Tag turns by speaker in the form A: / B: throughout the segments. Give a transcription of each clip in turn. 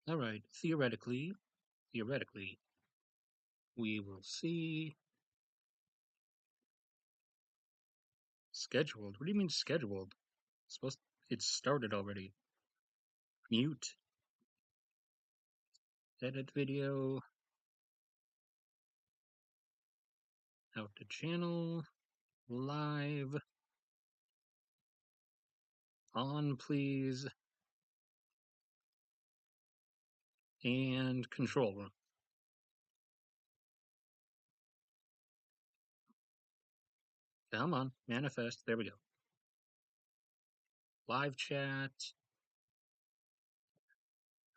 A: All right, theoretically, we will see scheduled. What do you mean scheduled? It's supposed it's started already. Mute, edit video, out to channel, live, on please, and control room. Come on, manifest. There we go. Live chat.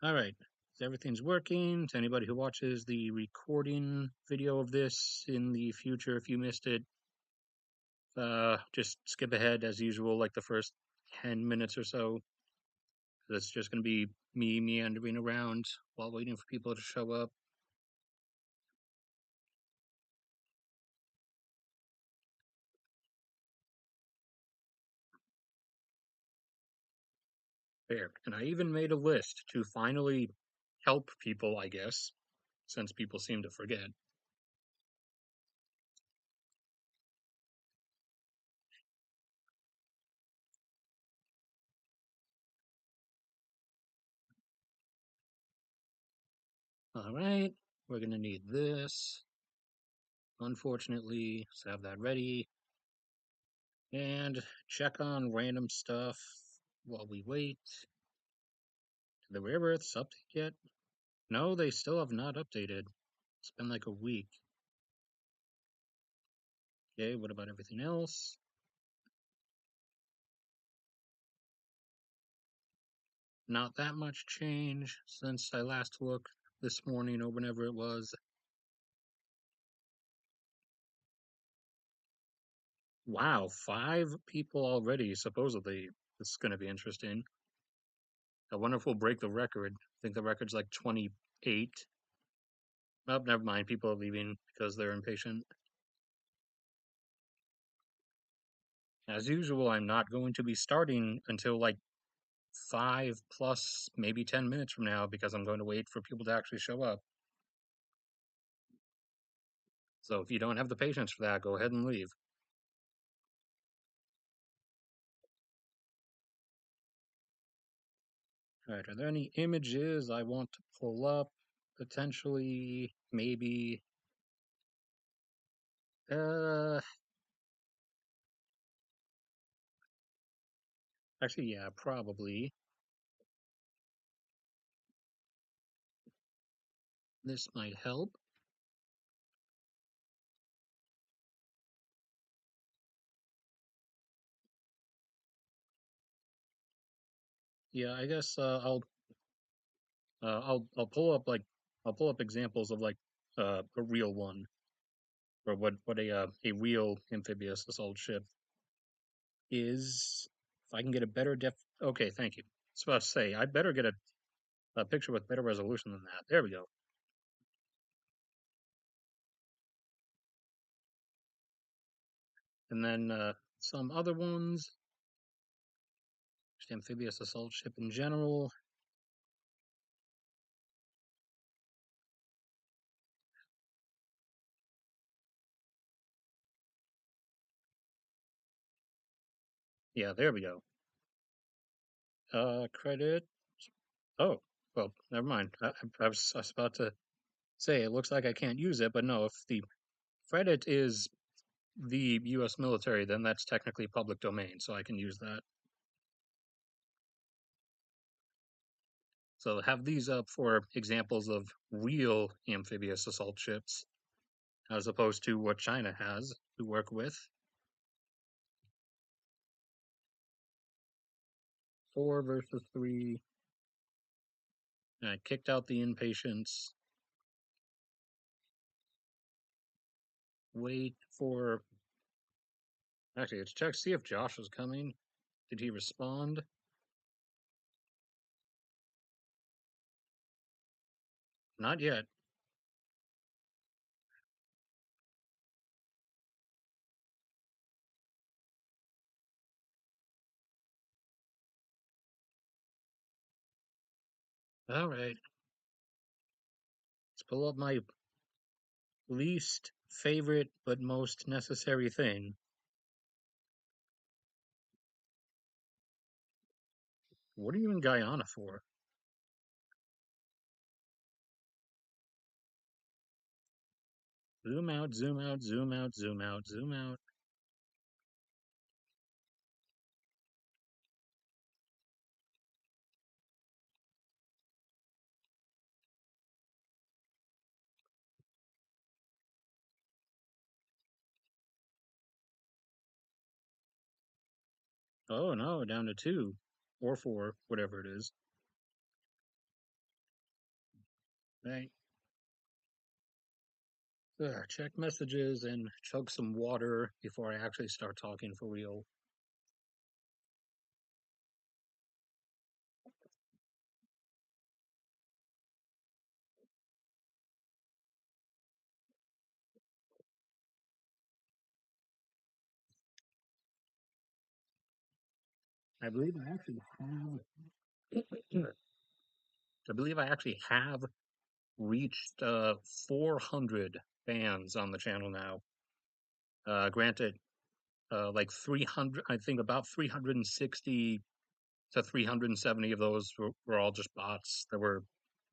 A: All right. So everything's working. To anybody who watches the recording video of this in the future, if you missed it, just skip ahead as usual, like the first 10 minutes or so. That's just going to be me meandering around while waiting for people to show up. There. And I even made a list to finally help people, I guess, since people seem to forget. All right, we're going to need this. Unfortunately, let's have that ready. And check on random stuff while we wait. Did the rare earths update yet? No, they still have not updated. It's been like a week. Okay, what about everything else? Not that much change since I last looked this morning or whenever it was. Wow, 5 people already, supposedly. This is going to be interesting. I wonder if we'll break the record. I think the record's like 28. Oh, never mind. People are leaving because they're impatient. As usual, I'm not going to be starting until like 5 plus maybe 10 minutes from now because I'm going to wait for people to actually show up. So if you don't have the patience for that, go ahead and leave. All right, are there any images I want to pull up? Potentially, maybe. Uh, Actually, yeah, probably. This might help. Yeah, I guess I'll pull up like I'll pull up examples of like a real one or what a real amphibious assault ship is. If I can get a better def. Okay, thank you. I was about to say I better get a picture with better resolution than that. There we go. And then some other ones. Just amphibious assault ship in general. Yeah, there we go. Credit. Oh, well, never mind. I was about to say it looks like I can't use it, but no, if the credit is the U.S. military, then that's technically public domain, so I can use that. So have these up for examples of real amphibious assault ships, as opposed to what China has to work with. 4 versus 3. I kicked out the impatience. Wait for. Actually, let's check, see if Josh is coming. Did he respond? Not yet. All right. pull up my least favorite but most necessary thing. What are you in Guyana for? Zoom out, zoom out, zoom out, zoom out, zoom out. Oh no, down to two or four, whatever it is. Right. Check messages and chug some water before I actually start talking for real. I believe I actually have. I believe I actually have reached 400 fans on the channel now. Granted, like 300, I think about 360 to 370 of those were all just bots. There were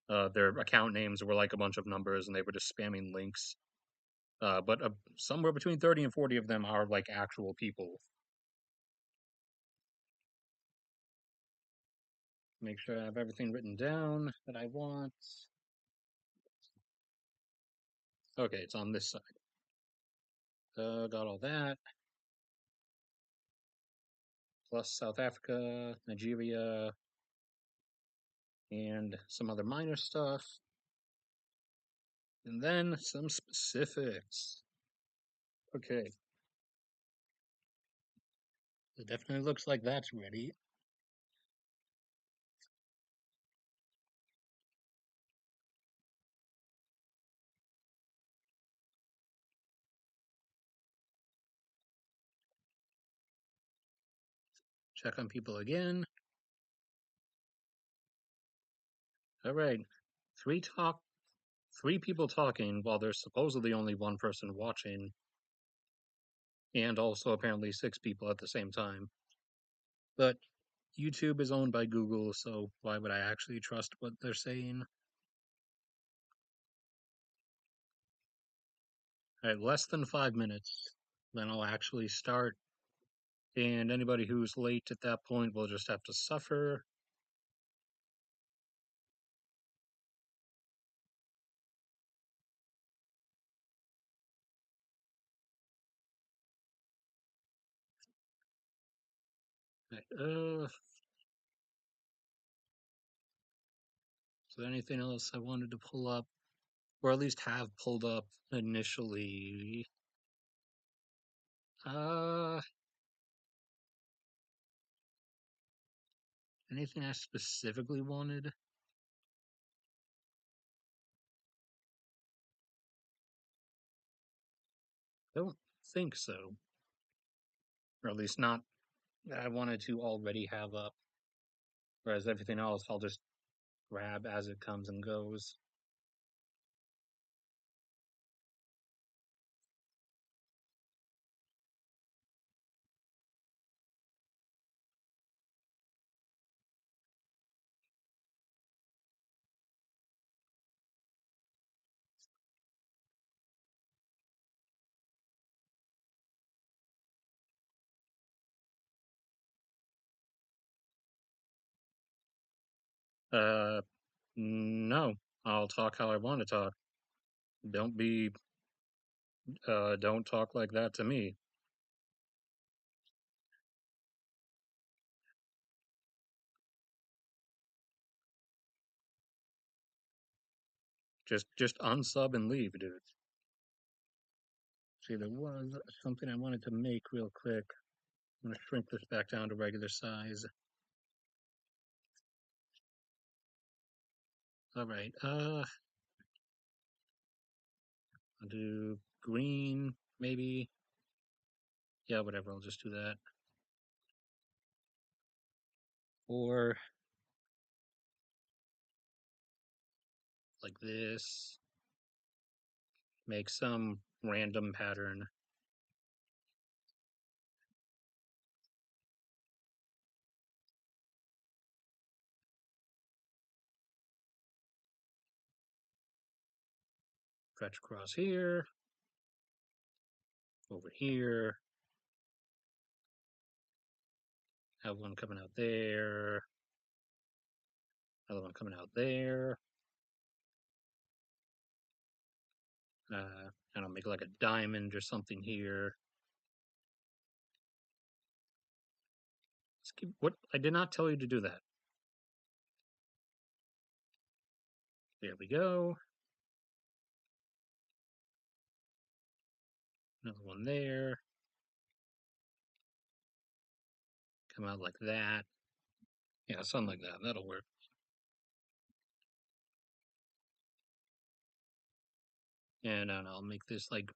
A: their account names were like a bunch of numbers, and they were just spamming links. But somewhere between 30 and 40 of them are like actual people. Make sure I have everything written down that I want. Okay, it's on this side. Got all that. Plus South Africa, Nigeria, and some other minor stuff. And then some specifics. Okay, it definitely looks like that's ready. Check on people again. All right, three talk, three people talking while there's supposedly only one person watching, and also apparently six people at the same time. But YouTube is owned by Google, so why would I actually trust what they're saying? All right, less than 5 minutes, then I'll actually start. And anybody who's late at that point will just have to suffer. Right, is there anything else I wanted to pull up, or at least have pulled up initially? Uh, Anything I specifically wanted? I don't think so, or at least not that I wanted to already have up. Whereas everything else, I'll just grab as it comes and goes. Uh, no, I'll talk how I want to talk. Don't be, don't talk like that to me. Just unsub and leave, dude. See, there was something I wanted to make real quick. I'm gonna shrink this back down to regular size. All right. I'll do green, maybe. Yeah, whatever. I'll just do that. Or like this. Make some random pattern. Stretch across here, over here. Have one coming out there. Another one coming out there. And I'll make like a diamond or something here. What? I did not tell you to do that. There we go. Another one there. Come out like that. Yeah, something like that. That'll work. And I'll make this like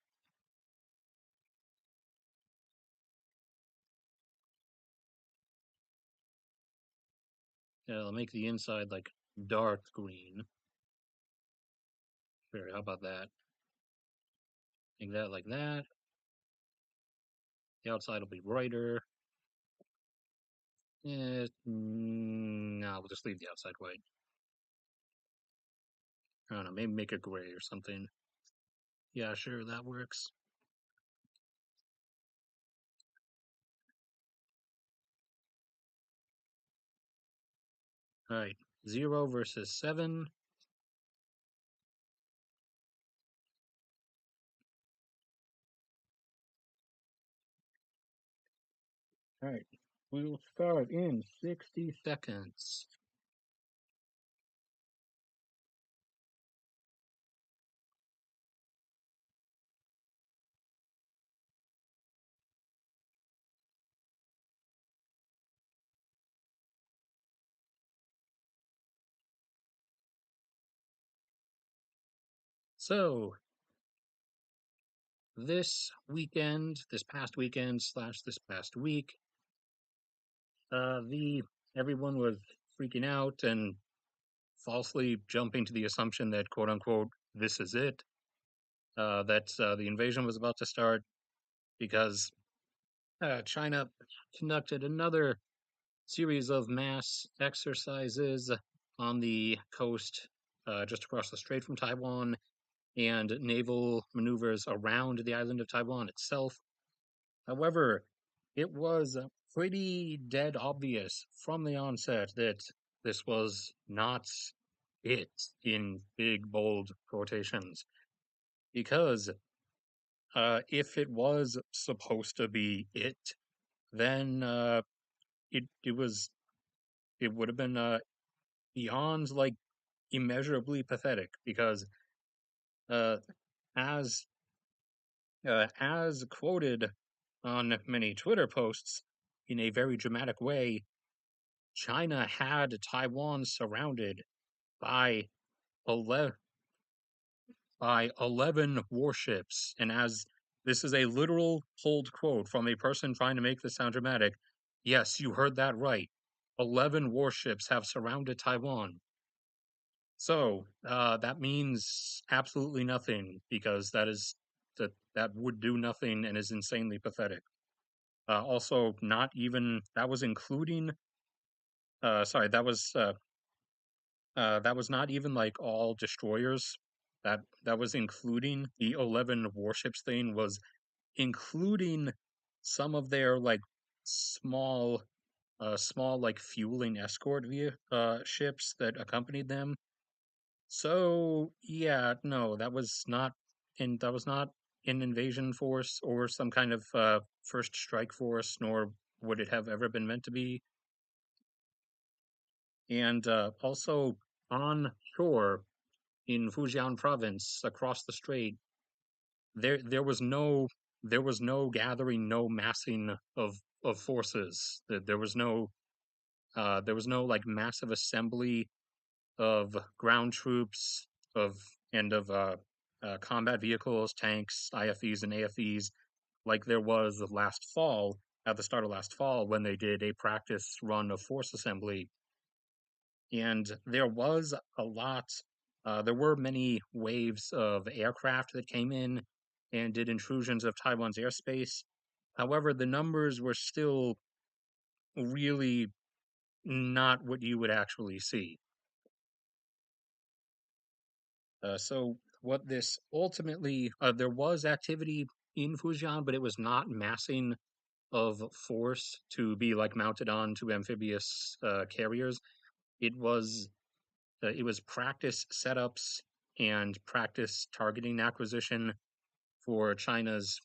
A: I'll make the inside like dark green. Sure, how about that? Make that like that. The outside will be brighter. No, we'll just leave the outside white. I don't know, maybe make it gray or something. Yeah, sure, that works. All right, 0 versus 7. All right, we'll start in 60 seconds. So, this weekend, this past weekend slash this past week, the everyone was freaking out and falsely jumping to the assumption that quote unquote this is it, that the invasion was about to start because China conducted another series of mass exercises on the coast just across the strait from Taiwan and naval maneuvers around the island of Taiwan itself. However, it was pretty dead obvious from the onset that this was not it in big, bold quotations. Because if it was supposed to be it, then it was it would have been beyond like immeasurably pathetic because uh, as as quoted on many Twitter posts in a very dramatic way, China had Taiwan surrounded by 11, by 11 warships. And as this is a literal pulled quote from a person trying to make this sound dramatic, yes, you heard that right. 11 warships have surrounded Taiwan. So that means absolutely nothing because that would do nothing and is insanely pathetic. Also, not even that was including. Sorry, that was not even like all destroyers. That was including the 11 warships thing was including some of their like small small like fueling escort via ships that accompanied them. So yeah, no, that was not an invasion force or some kind of first strike force, nor would it have ever been meant to be. And also on shore in Fujian province across the strait, there was no gathering, no massing of forces. There was no like massive assembly of ground troops of and of combat vehicles, tanks, IFEs and AFEs, like there was last fall at the start of last fall when they did a practice run of force assembly, and there was a lot There were many waves of aircraft that came in and did intrusions of Taiwan's airspace. However, the numbers were still really not what you would actually see. So what this ultimately, there was activity in Fujian, but it was not massing of force to be like mounted on to amphibious carriers. It was it was practice setups and practice targeting acquisition for China's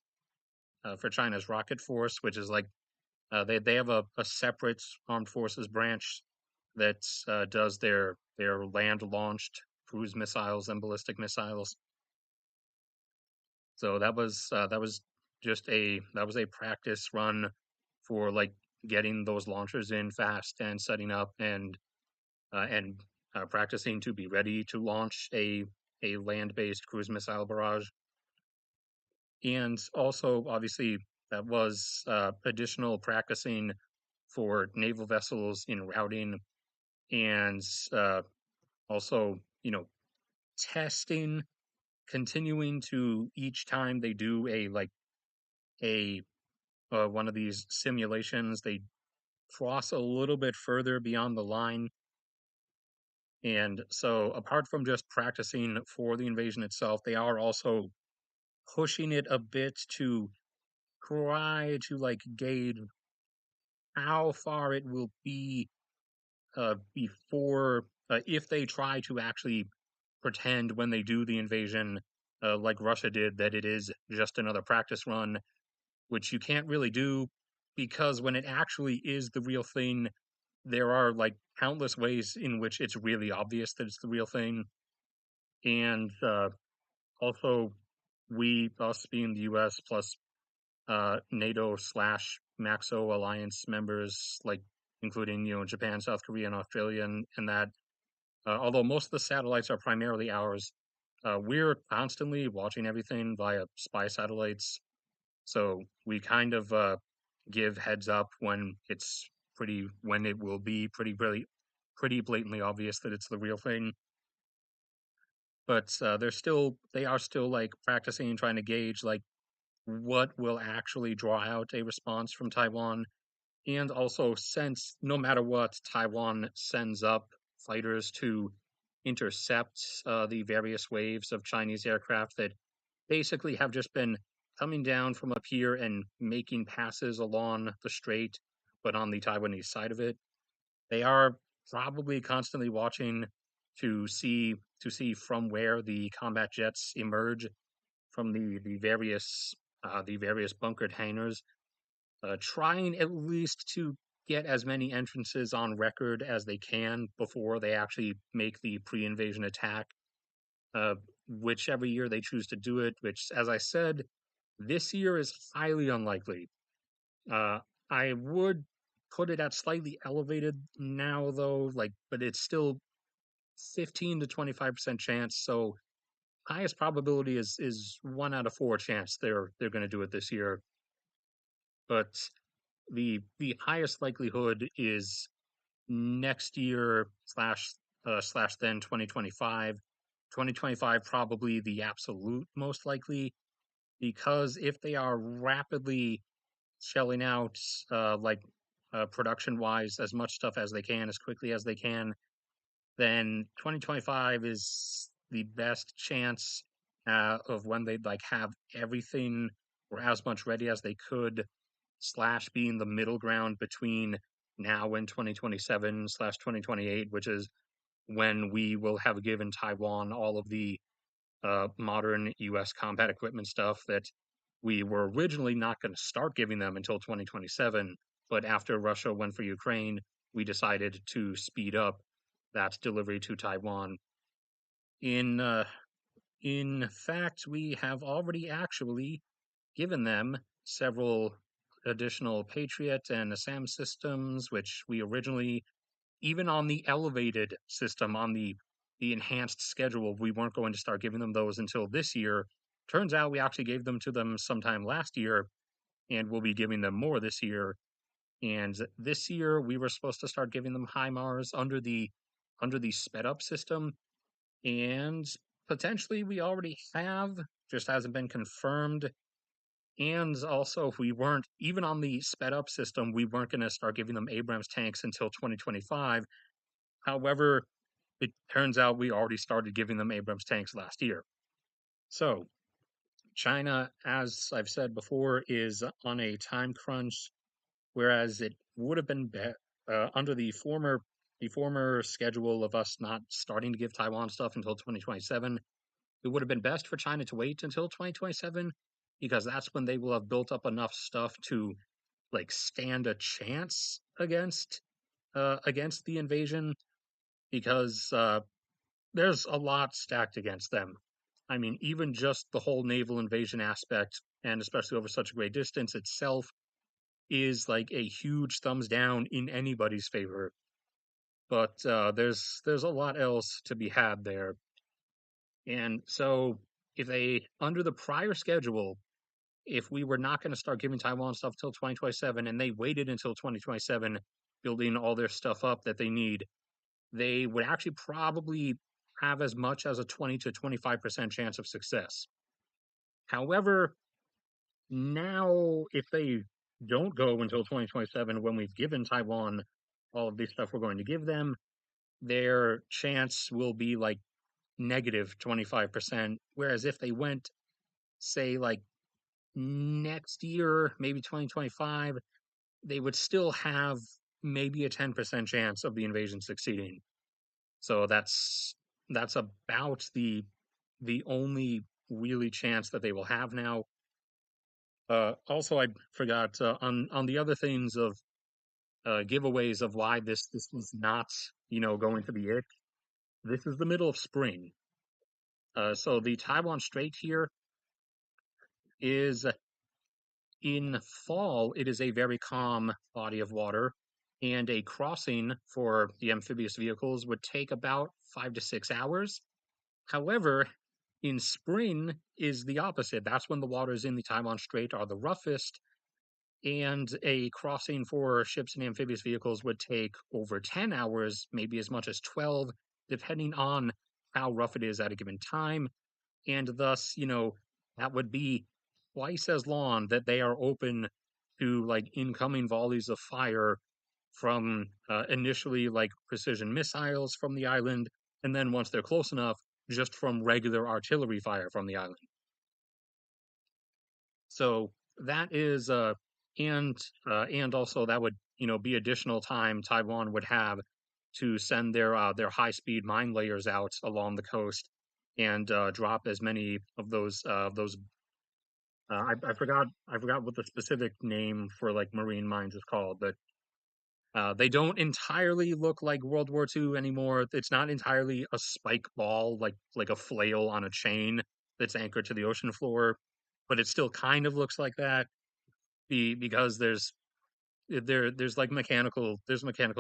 A: rocket force, which is like they have a separate armed forces branch that does their land launched cruise missiles and ballistic missiles. So that was just that was a practice run for like getting those launchers in fast and setting up and practicing to be ready to launch a land-based cruise missile barrage. And also, obviously, that was additional practicing for naval vessels in routing and uh, also, testing, continuing to each time they do a one of these simulations, they cross a little bit further beyond the line. And so, apart from just practicing for the invasion itself, they are also pushing it a bit to try to like gauge how far it will be before if they try to actually pretend when they do the invasion, like Russia did, that it is just another practice run, which you can't really do because when it actually is the real thing, there are like countless ways in which it's really obvious that it's the real thing. And also, us being the US plus NATO slash Maxo alliance members, like including, Japan, South Korea, and Australia, and that, although most of the satellites are primarily ours, we're constantly watching everything via spy satellites. So we kind of give heads up when it will be pretty blatantly obvious that it's the real thing. But they are still like practicing and trying to gauge like what will actually draw out a response from Taiwan. And also, since no matter what, Taiwan sends up fighters to intercept the various waves of Chinese aircraft that basically have just been coming down from up here and making passes along the strait, but on the Taiwanese side of it. They are probably constantly watching to see from where the combat jets emerge from the various bunkered hangars, trying at least to get as many entrances on record as they can before they actually make the pre-invasion attack, uh, whichever year they choose to do it. Which, as I said, this year is highly unlikely. Uh, I would put it at slightly elevated now, though, but it's still 15 to 25% chance. So highest probability is 1 out of 4 chance they're going to do it this year. But the highest likelihood is next year slash then 2025. 2025 probably the absolute most likely because if they are rapidly shelling out production wise as much stuff as they can as quickly as they can, then 2025 is the best chance of when they'd like have everything or as much ready as they could, slash being the middle ground between now and 2027 slash 2028, which is when we will have given Taiwan all of the modern US combat equipment stuff that we were originally not going to start giving them until 2027. But after Russia went for Ukraine, we decided to speed up that delivery to Taiwan. In uh, in fact, we have already actually given them several additional Patriot and Assam systems, which we originally, even on the elevated system, on the enhanced schedule, we weren't going to start giving them those until this year. Turns out we actually gave them to them sometime last year, and we'll be giving them more this year. And this year we were supposed to start giving them HIMARS under the sped up system, and potentially we already have, just hasn't been confirmed. And also, if we weren't even on the sped up system, we weren't going to start giving them Abrams tanks until 2025. However, it turns out we already started giving them Abrams tanks last year. So, China, as I've said before, is on a time crunch, whereas it would have been under the former schedule of us not starting to give Taiwan stuff until 2027. It would have been best for China to wait until 2027 because that's when they will have built up enough stuff to like stand a chance against the invasion because there's a lot stacked against them. I mean, even just the whole naval invasion aspect, and especially over such a great distance itself, is like a huge thumbs down in anybody's favor. But there's a lot else to be had there, and so if they under the prior schedule, if we were not going to start giving Taiwan stuff till 2027, and they waited until 2027, building all their stuff up that they need, they would actually probably have as much as a 20 to 25% chance of success. However, now if they don't go until 2027 when we've given Taiwan all of the stuff we're going to give them, their chance will be like negative 25%. Whereas if they went, say, like next year, maybe 2025, they would still have maybe a 10% chance of the invasion succeeding. So that's about the only really chance that they will have now. Also, I forgot on the other things of giveaways of why this was not going to be it. This is the middle of spring, so the Taiwan Strait here is in fall. It is a very calm body of water, and a crossing for the amphibious vehicles would take about 5 to 6 hours. However, in spring is the opposite. That's when the waters in the Taiwan Strait are the roughest, and a crossing for ships and amphibious vehicles would take over 10 hours, maybe as much as 12, depending on how rough it is at a given time. And thus, that would be twice as long that they are open to like incoming volleys of fire from initially like precision missiles from the island, and then once they're close enough, just from regular artillery fire from the island. So that is and also that would be additional time Taiwan would have to send their high speed mine layers out along the coast and drop as many of those. I forgot what the specific name for like marine mines is called, but they don't entirely look like World War II anymore. It's not entirely a spike ball like a flail on a chain that's anchored to the ocean floor, but it still kind of looks like that because there's like mechanical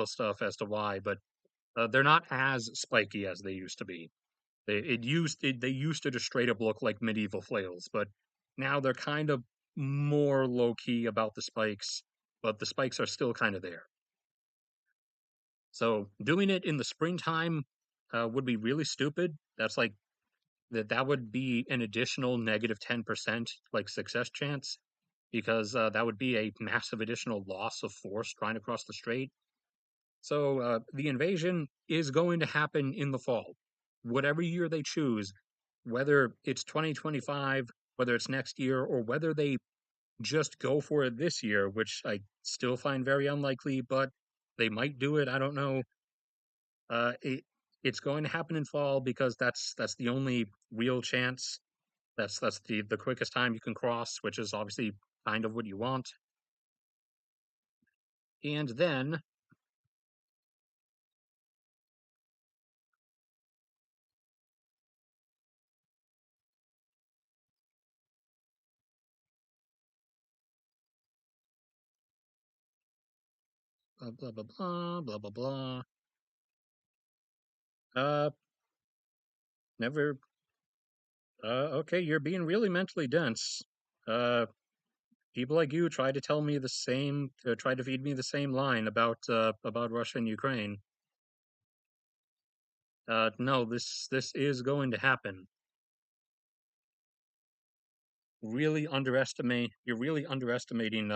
A: stuff as to why, but they're not as spiky as they used to be. They used to just straight up look like medieval flails, but now they're kind of more low key about the spikes, but the spikes are still kind of there. So doing it in the springtime would be really stupid. That's like that would be an additional negative 10% like success chance because that would be a massive additional loss of force trying to cross the strait. So the invasion is going to happen in the fall, whatever year they choose, whether it's 2025, whether it's next year, or whether they just go for it this year, which I still find very unlikely, but they might do it. I don't know. Uh, it, it's going to happen in fall because that's the only real chance. That's the quickest time you can cross, which is obviously kind of what you want. And then blah blah blah blah blah blah blah. Uh, never. Okay, you're being really mentally dense. Uh, People like you try to tell me the same, try to feed me the same line about Russia and Ukraine. No, this is going to happen. You're really underestimating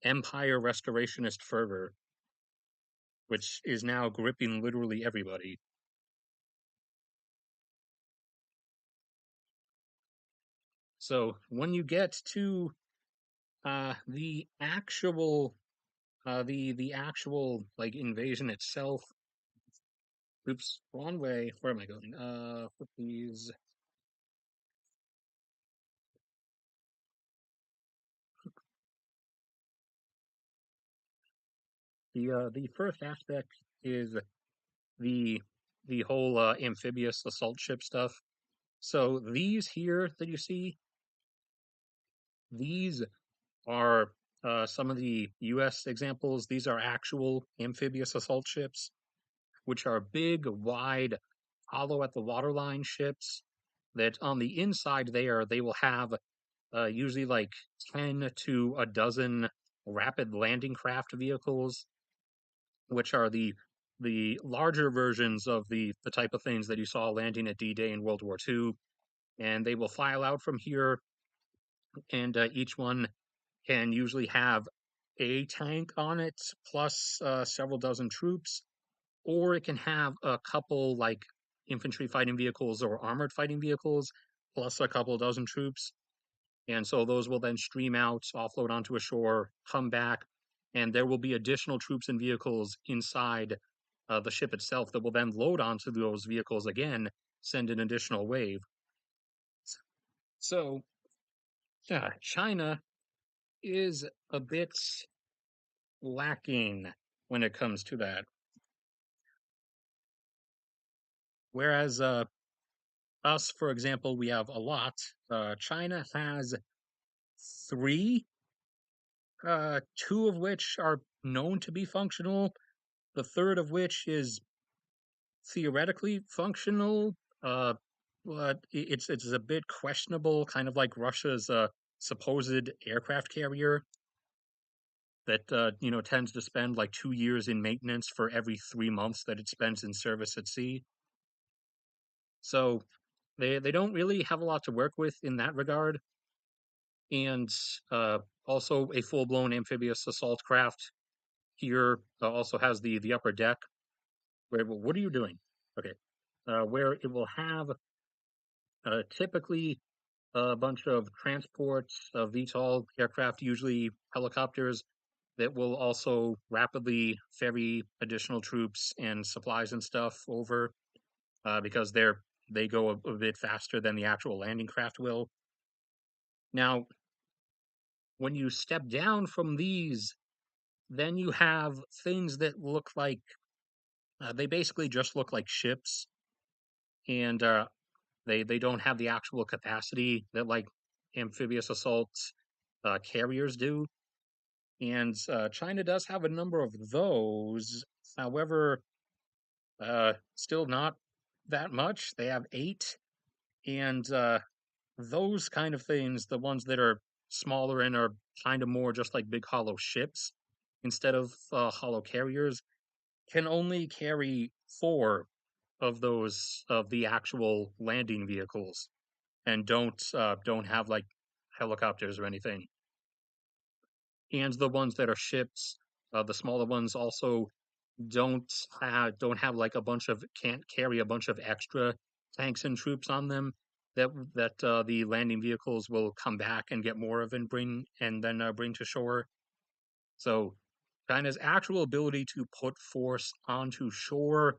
A: empire restorationist fervor, which is now gripping literally everybody. So when you get to the actual the actual like invasion itself, oops, wrong way. Where am I going? With these the first aspect is the the whole amphibious assault ship stuff. So these here that you see, these are some of the U.S. examples. These are actual amphibious assault ships, which are big, wide, hollow at the waterline ships. That on the inside there, they will have usually like 10 to a dozen rapid landing craft vehicles, which are the larger versions of the type of things that you saw landing at D-Day in World War II. And they will file out from here, and each one can usually have a tank on it plus several dozen troops, or it can have a couple like infantry fighting vehicles or armored fighting vehicles plus a couple dozen troops. And so those will then stream out, offload onto a shore, come back, and there will be additional troops and vehicles inside the ship itself that will then load onto those vehicles again, send an additional wave. So, yeah, China is a bit lacking when it comes to that. Whereas us, for example, we have a lot. China has three, two of which are known to be functional. The third of which is theoretically functional, but it's a bit questionable, kind of like Russia's supposed aircraft carrier that tends to spend like 2 years in maintenance for every 3 months that it spends in service at sea. So they don't really have a lot to work with in that regard, and uh, also a full blown amphibious assault craft here also has the upper deck. Where what are you doing? Okay, where it will have typically a bunch of transports, VTOL aircraft, usually helicopters, that will also rapidly ferry additional troops and supplies and stuff over because they go a bit faster than the actual landing craft will. Now, when you step down from these, then you have things that look like they basically just look like ships, and they don't have the actual capacity that like amphibious assault carriers do. And China does have a number of those. However, still not that much. They have eight, and those kind of things, the ones that are smaller and are kind of more just like big hollow ships instead of hollow carriers, can only carry four of those of the actual landing vehicles, and don't have like helicopters or anything. And the ones that are ships, the smaller ones also don't have like a bunch of can't carry a bunch of extra tanks and troops on them that the landing vehicles will come back and get more of and then bring to shore. So China's actual ability to put force onto shore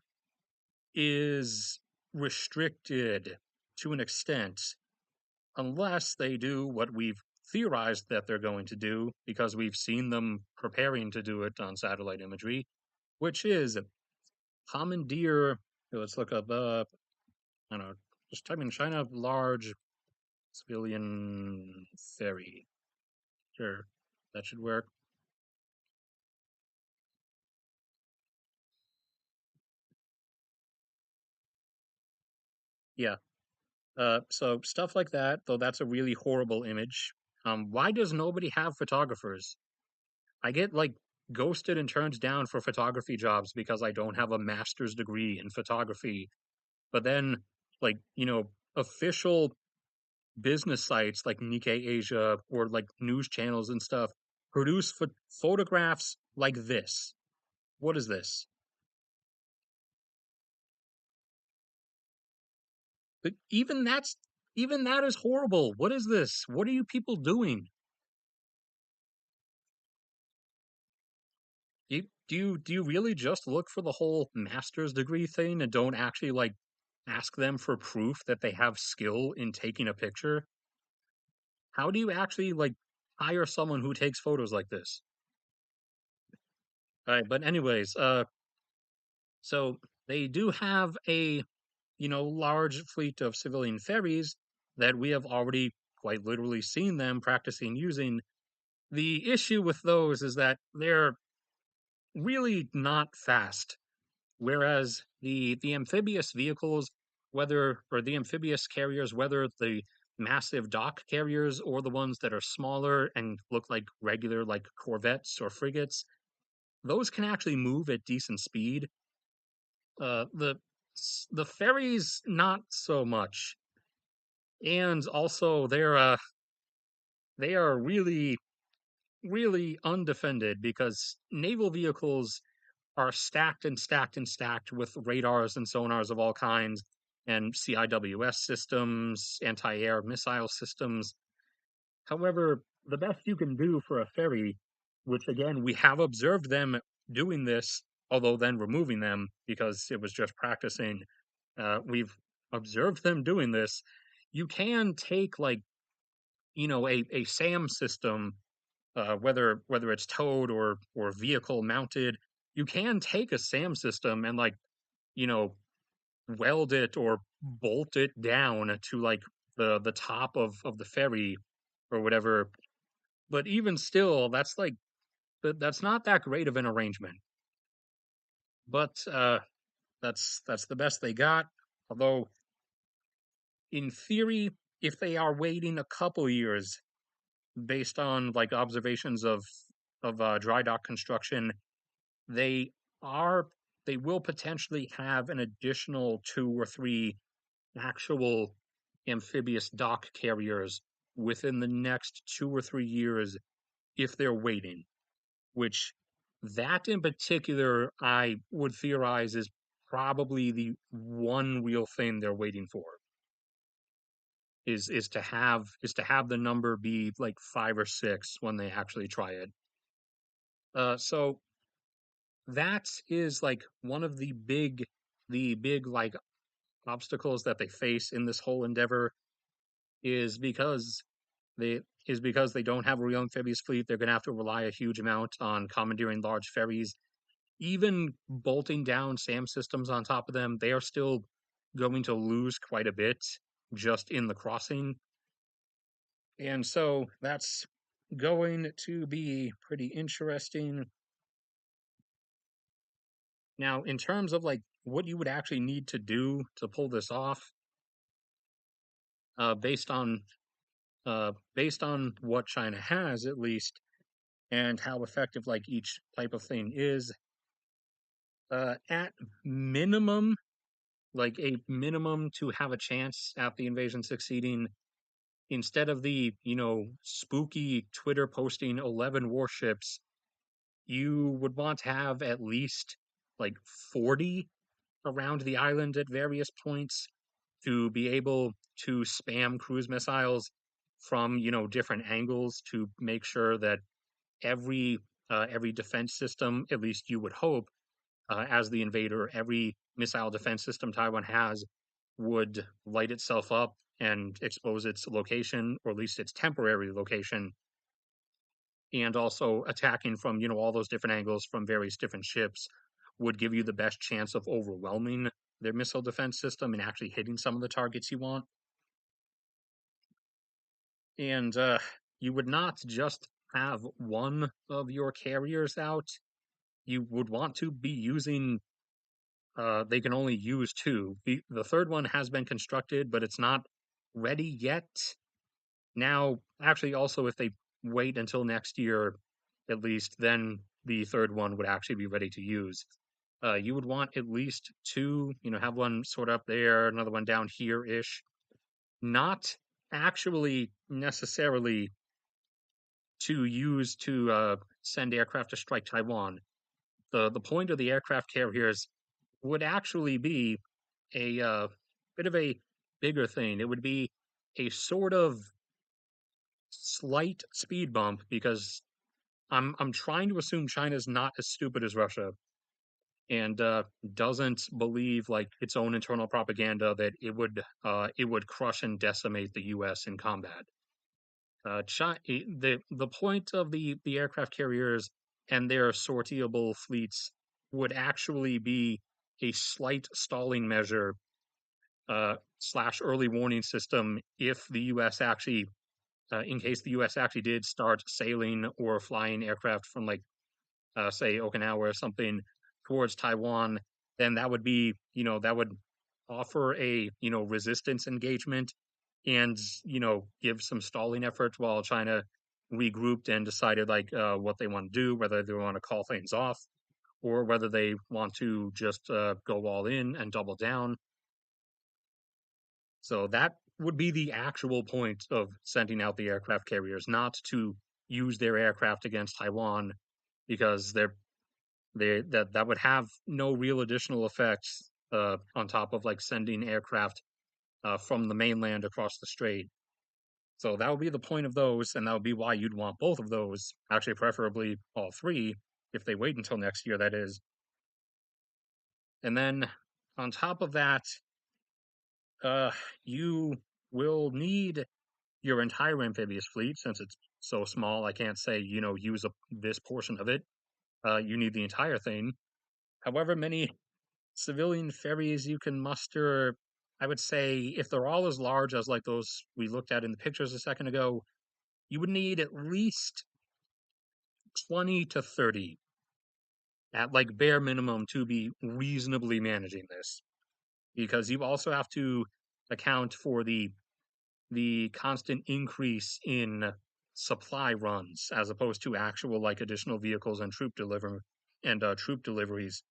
A: is restricted to an extent unless they do what we've theorized that they're going to do because we've seen them preparing to do it on satellite imagery, which is commandeer. Let's look up. I don't know. Just type in China large civilian ferry. Sure, that should work. Yeah. So stuff like that, though that's a really horrible image. Why does nobody have photographers? I get like ghosted and turned down for photography jobs because I don't have a master's degree in photography But then, like, official business sites like Nikkei Asia or like news channels and stuff produce photographs like this. What is this? But even that is horrible. What is this? What are you people doing? Do you really just look for the whole master's degree thing and don't actually like ask them for proof that they have skill in taking a picture? How do you actually like hire someone who takes photos like this? All right, but anyways, so they do have a large fleet of civilian ferries that we have already quite literally seen them practicing using. The issue with those is that they're really not fast, whereas the amphibious vehicles, whether or the amphibious carriers, whether the massive dock carriers or the ones that are smaller and look like regular like corvettes or frigates, those can actually move at decent speed. The ferries not so much, and also they are really really undefended because naval vehicles are stacked and stacked and stacked with radars and sonars of all kinds and CIWS systems, anti-air missile systems. However, the best you can do for a ferry, which again we have observed them doing this, although then removing them because it was just practicing. We've observed them doing this. You can take like a SAM system, whether it's towed or vehicle mounted. You can take a SAM system and like you know weld it or bolt it down to like the top of the ferry or whatever. But even still, that's like that's not that great of an arrangement. But that's the best they got. Although in theory, if they are waiting a couple years based on like observations of dry dock construction, they are they will potentially have an additional two or three actual amphibious dock carriers within the next 2 or 3 years if they're waiting, which that in particular I would theorize is probably the one real thing they're waiting for is to have the number be like 5 or 6 when they actually try it. So that is like one of the big like obstacles that they face in this whole endeavor is they because they don't have a real amphibious fleet. They're going to have to rely a huge amount on commandeering large ferries. Even bolting down SAM systems on top of them, they are still going to lose quite a bit just in the crossing. And so that's going to be pretty interesting. Now, in terms of like what you would actually need to do to pull this off, uh, based on based on what China has at least, and how effective like each type of thing is, at minimum, like a minimum to have a chance at the invasion succeeding, instead of the spooky Twitter posting 11 warships, you would want to have at least like 40 around the island at various points to be able to spam cruise missiles from different angles to make sure that every defense system, at least you would hope, as the invader, every missile defense system Taiwan has would light itself up and expose its location, or at least its temporary location, and also attacking from all those different angles from various different ships would give you the best chance of overwhelming their missile defense system and actually hitting some of the targets you want. And you would not just have one of your carriers out. You would want to be using they can only use two. The third one has been constructed, but it's not ready yet. Now, actually, also, if they wait until next year, at least, then the third one would actually be ready to use. You would want at least two, have one sort of up there, another one down here ish. Not actually necessarily to use to send aircraft to strike Taiwan. The point of the aircraft carriers would actually be a bit of a bigger thing. It would be a sort of slight speed bump because I'm trying to assume China's not as stupid as Russia and doesn't believe like its own internal propaganda that it would crush and decimate the U.S. in combat. The point of the aircraft carriers and their sortiable fleets would actually be a slight stalling measure slash early warning system if the U.S. actually, in case the U.S. actually did start sailing or flying aircraft from like say Okinawa or something towards Taiwan, then that would be, that would offer a, resistance engagement and, give some stalling efforts while China regrouped and decided like what they want to do, whether they want to call things off or whether they want to just go all in and double down. So that would be the actual point of sending out the aircraft carriers, not to use their aircraft against Taiwan because that would have no real additional effects on top of like sending aircraft from the mainland across the strait. So that would be the point of those, and that would be why you'd want both of those, actually preferably all three, if they wait until next year, that is. And then on top of that, uh, you will need your entire amphibious fleet since it's so small. I can't say, use this portion of it. You need the entire thing. However many civilian ferries you can muster, I would say if they're all as large as like those we looked at in the pictures a second ago, you would need at least 20 to 30 at like bare minimum to be reasonably managing this because you also have to account for the constant increase in supply runs as opposed to actual like additional vehicles and troop deliveries.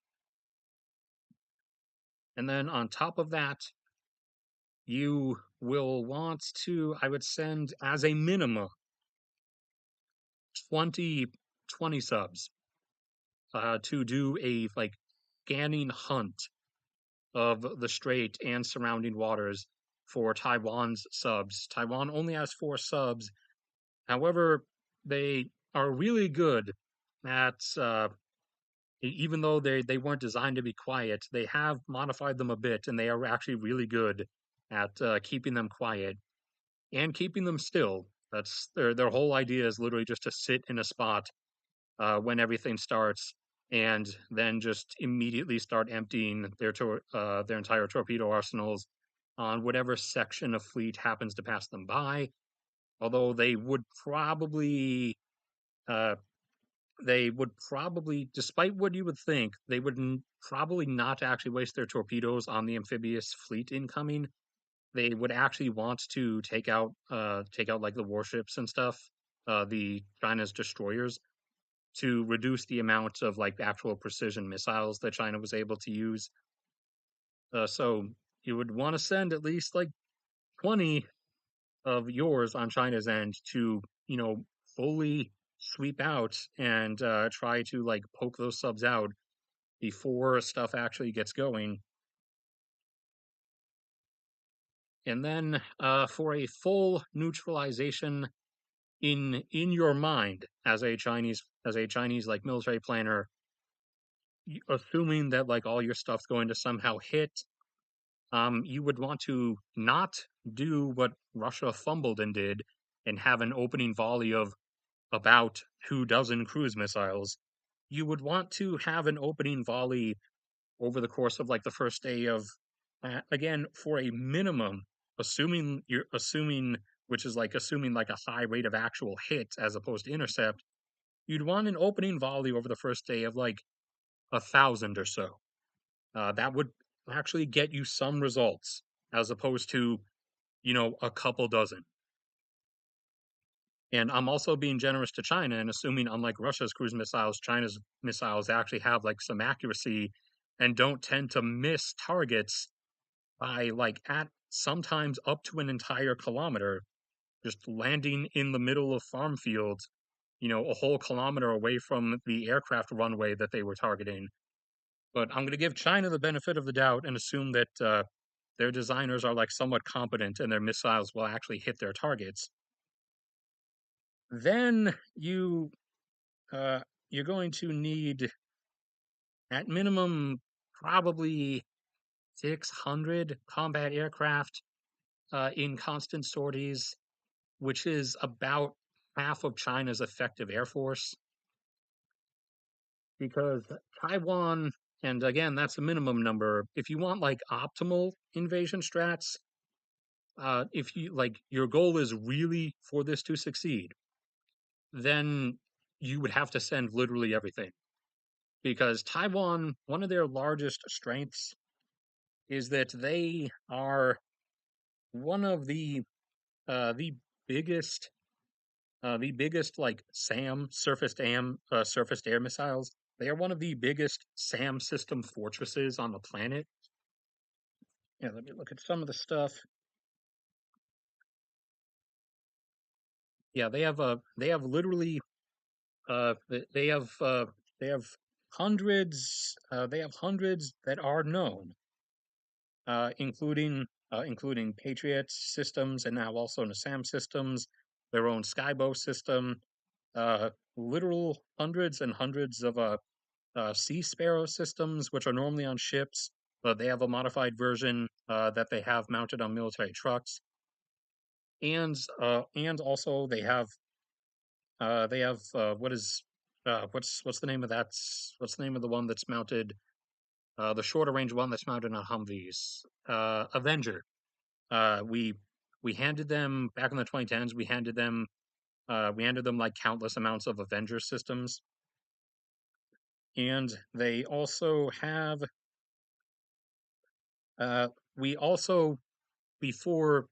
A: And then on top of that, you will want to, I would send as a minimum 20 20 subs to do a like scanning hunt of the strait and surrounding waters for Taiwan's subs. Taiwan only has four subs. However, they are really good at even though they weren't designed to be quiet, they have modified them a bit, and they are actually really good at keeping them quiet and keeping them still. That's their whole idea is literally just to sit in a spot when everything starts, and then just immediately start emptying their entire torpedo arsenals on whatever section of fleet happens to pass them by. Although uh, they would probably, despite what you would think, they would probably not actually waste their torpedoes on the amphibious fleet incoming. They would actually want to take out like the warships and stuff, the China's destroyers, to reduce the amount of like actual precision missiles that China was able to use. So you would want to send at least like 20 of yours on China's end to, fully sweep out and try to like poke those subs out before stuff actually gets going. And then for a full neutralization in your mind as a Chinese like military planner, assuming that like all your stuff's going to somehow hit, you would want to not do what Russia fumbled and did and have an opening volley of about 2 dozen cruise missiles. You would want to have an opening volley over the course of like the first day of, again, for a minimum, assuming, which is like assuming like a high rate of actual hit as opposed to intercept, you'd want an opening volley over the first day of like 1,000 or so. That would actually get you some results as opposed to, a couple dozen. And I'm also being generous to China and assuming, unlike Russia's cruise missiles, China's missiles actually have like some accuracy and don't tend to miss targets by like at sometimes up to an entire kilometer, just landing in the middle of farm fields, a whole kilometer away from the aircraft runway that they were targeting. But I'm going to give China the benefit of the doubt and assume that their designers are like somewhat competent and their missiles will actually hit their targets. Then uh, you're going to need at minimum probably 600 combat aircraft in constant sorties, which is about half of China's effective air force. Because Taiwan, and again, that's a minimum number. If you want like optimal invasion strats, if you like your goal is really for this to succeed, then you would have to send literally everything. Because Taiwan, one of their largest strengths is that they are one of the biggest like SAM surfaced air missiles. They are one of the biggest SAM system fortresses on the planet. Yeah, let me look at some of the stuff. Yeah, they have literally uh th- they have uh they have hundreds that are known, including Patriot systems and now also NASAM systems, their own Skybow system, literal hundreds and hundreds of Sea Sparrow systems, which are normally on ships, but they have a modified version that they have mounted on military trucks, and also they have what's the name of that? What's the name of the one that's mounted? The shorter range one that's mounted on Humvees. Avenger. We handed them back in the 2010s. We handed them like countless amounts of Avenger systems, and they also have we also before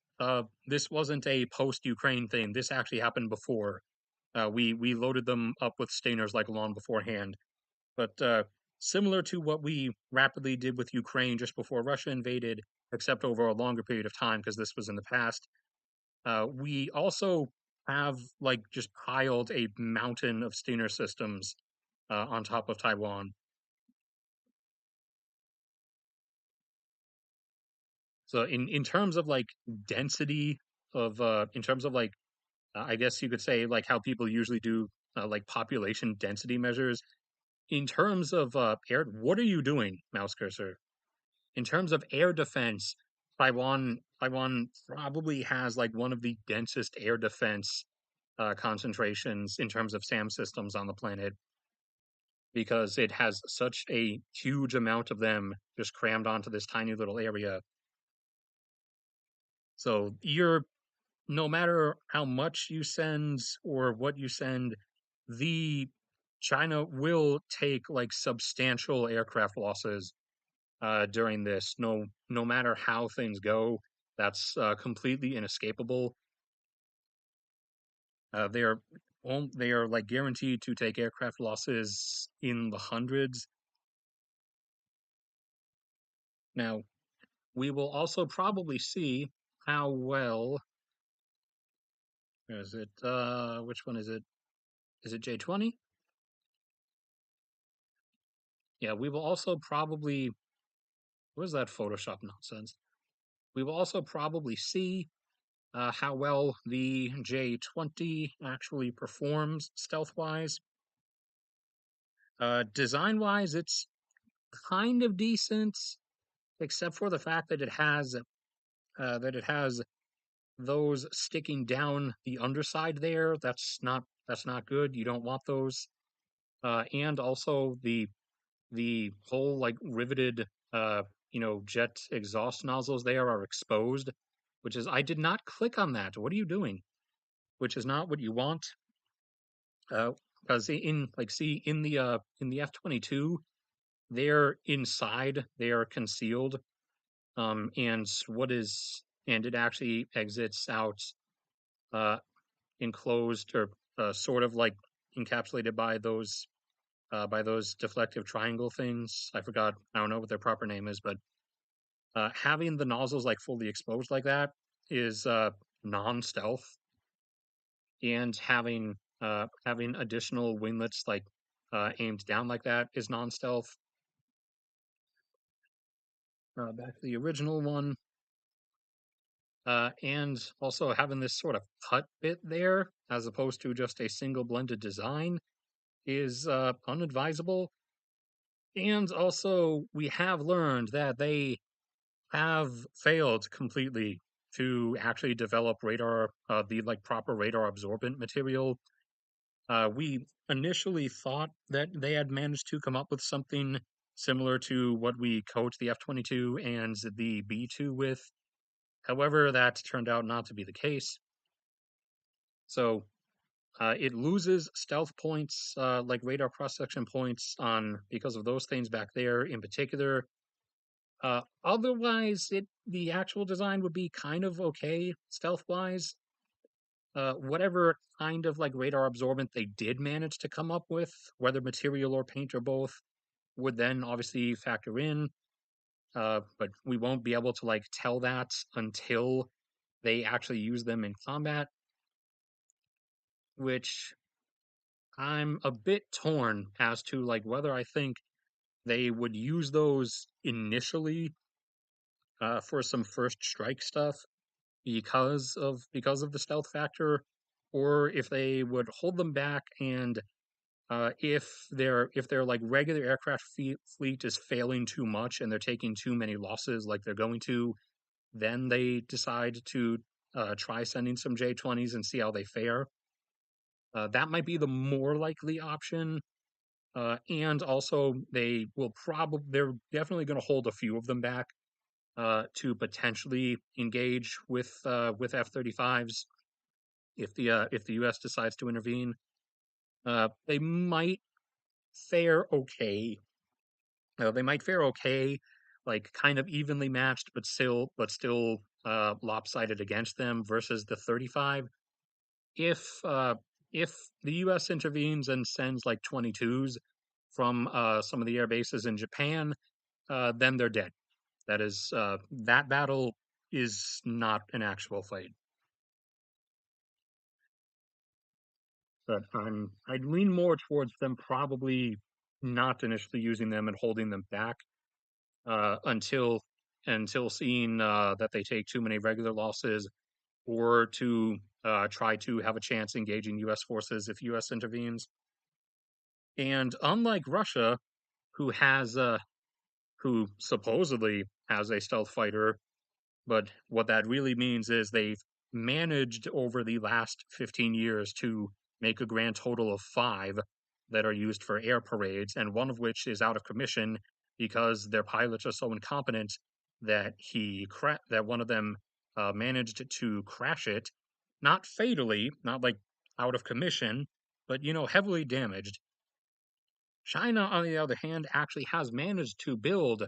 A: this wasn't a post-Ukraine thing. This actually happened before. We loaded them up with Stingers like long beforehand. But similar to what we rapidly did with Ukraine just before Russia invaded, except over a longer period of time because this was in the past, we also have like just piled a mountain of Stinger systems on top of Taiwan. So in terms of like density in terms of like I guess you could say like how people usually do like population density measures. In terms of air, what are you doing, mouse cursor? In terms of air defense, Taiwan probably has like one of the densest air defense concentrations in terms of SAM systems on the planet because it has such a huge amount of them just crammed onto this tiny little area. So you're no matter how much you send or what you send, the China will take like substantial aircraft losses during this. No matter how things go, that's completely inescapable. They are they are like guaranteed to take aircraft losses in the hundreds. Now, we will also probably see how well. Where is it? Which one is it? Is it J20? Yeah, we will also probably. Where's that Photoshop nonsense? We will also probably see how well the J20 actually performs stealth wise. Design wise, it's kind of decent, except for the fact that it has those sticking down the underside there. That's not good. You don't want those. And also the whole like riveted jet exhaust nozzles there are exposed, which is I did not click on that. What are you doing? Which is not what you want. Because in like see in the F-22 they're inside, they are concealed, and it actually exits out uh, enclosed or sort of like encapsulated by those by those deflective triangle things. I forgot. I don't know what their proper name is, but having the nozzles like fully exposed like that is non-stealth, and having additional winglets like aimed down like that is non-stealth. Back to the original one, and also having this sort of cut bit there as opposed to just a single blended design is unadvisable. And also, we have learned that they have failed completely to actually develop the like proper radar absorbent material. We initially thought that they had managed to come up with something similar to what we coat the F-22 and the B-2 with. However, that turned out not to be the case. So it loses stealth points, like radar cross section points, on because of those things back there in particular. Otherwise, the actual design would be kind of okay stealth wise. Whatever kind of like radar absorbent they did manage to come up with, whether material or paint or both, would then obviously factor in. But we won't be able to like tell that until they actually use them in combat, which I'm a bit torn as to like whether I think they would use those initially for some first strike stuff because of the stealth factor, or if they would hold them back and if their like regular aircraft fleet is failing too much and they're taking too many losses like they're going to, then they decide to try sending some J-20s and see how they fare. That might be the more likely option. And also, they're definitely going to hold a few of them back to potentially engage with F-35s if the U.S. decides to intervene. They might fare okay. They might fare okay, like kind of evenly matched, but still lopsided against them versus the 35. If uh, if the U.S. intervenes and sends like 22s from some of the air bases in Japan, then they're dead. That battle is not an actual fight. But I'd lean more towards them probably not initially using them and holding them back until seeing that they take too many regular losses, or to try to have a chance engaging U.S. forces if U.S. intervenes. And unlike Russia, who has who supposedly has a stealth fighter, but what that really means is they've managed over the last 15 years to make a grand total of five that are used for air parades, and one of which is out of commission because their pilots are so incompetent that one of them managed to crash it, not fatally, not like out of commission, but heavily damaged. China, on the other hand, actually has managed to build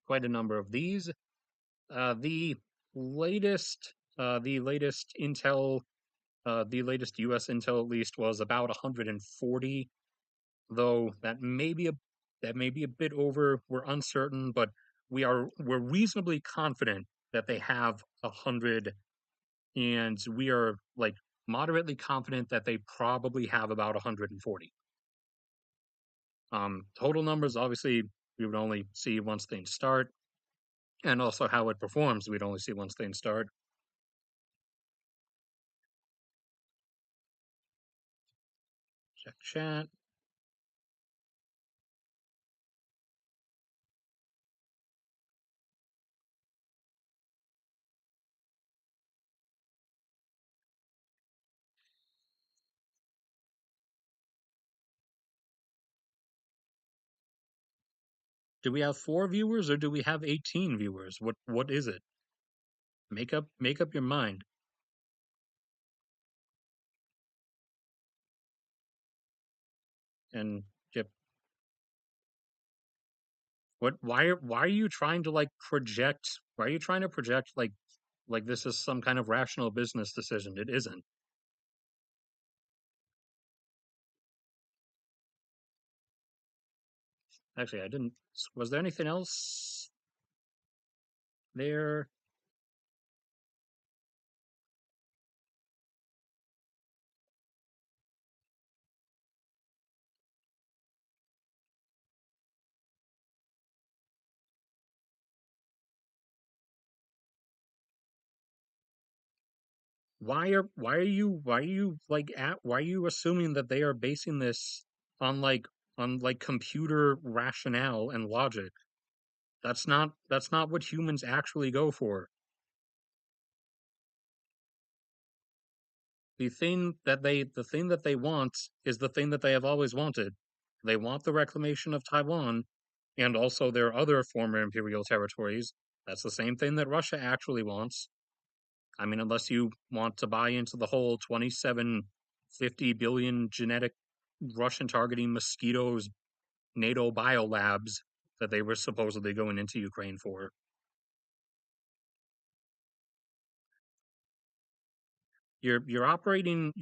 A: quite a number of these. The latest intel, the latest U.S. intel at least was about 140, though that may be a bit over. We're uncertain, but we're reasonably confident that they have 100, and we are like moderately confident that they probably have about 140. Total numbers, obviously, we would only see once things start, and also how it performs, we'd only see once things start. Check chat. Do we have 4 viewers or do we have 18 viewers? What is it? Make up your mind. And yep, why are you trying to like project? Why are you trying to project like this is some kind of rational business decision? It isn't. Actually, I didn't. Was there anything else there? Why are you assuming that they are basing this on computer rationale and logic? That's not what humans actually go for. The thing that they want is the thing that they have always wanted. They want the reclamation of Taiwan and also their other former imperial territories. That's the same thing that Russia actually wants. I mean, unless you want to buy into the whole 2750 billion genetic Russian targeting mosquitoes NATO biolabs that they were supposedly going into Ukraine for. You're operating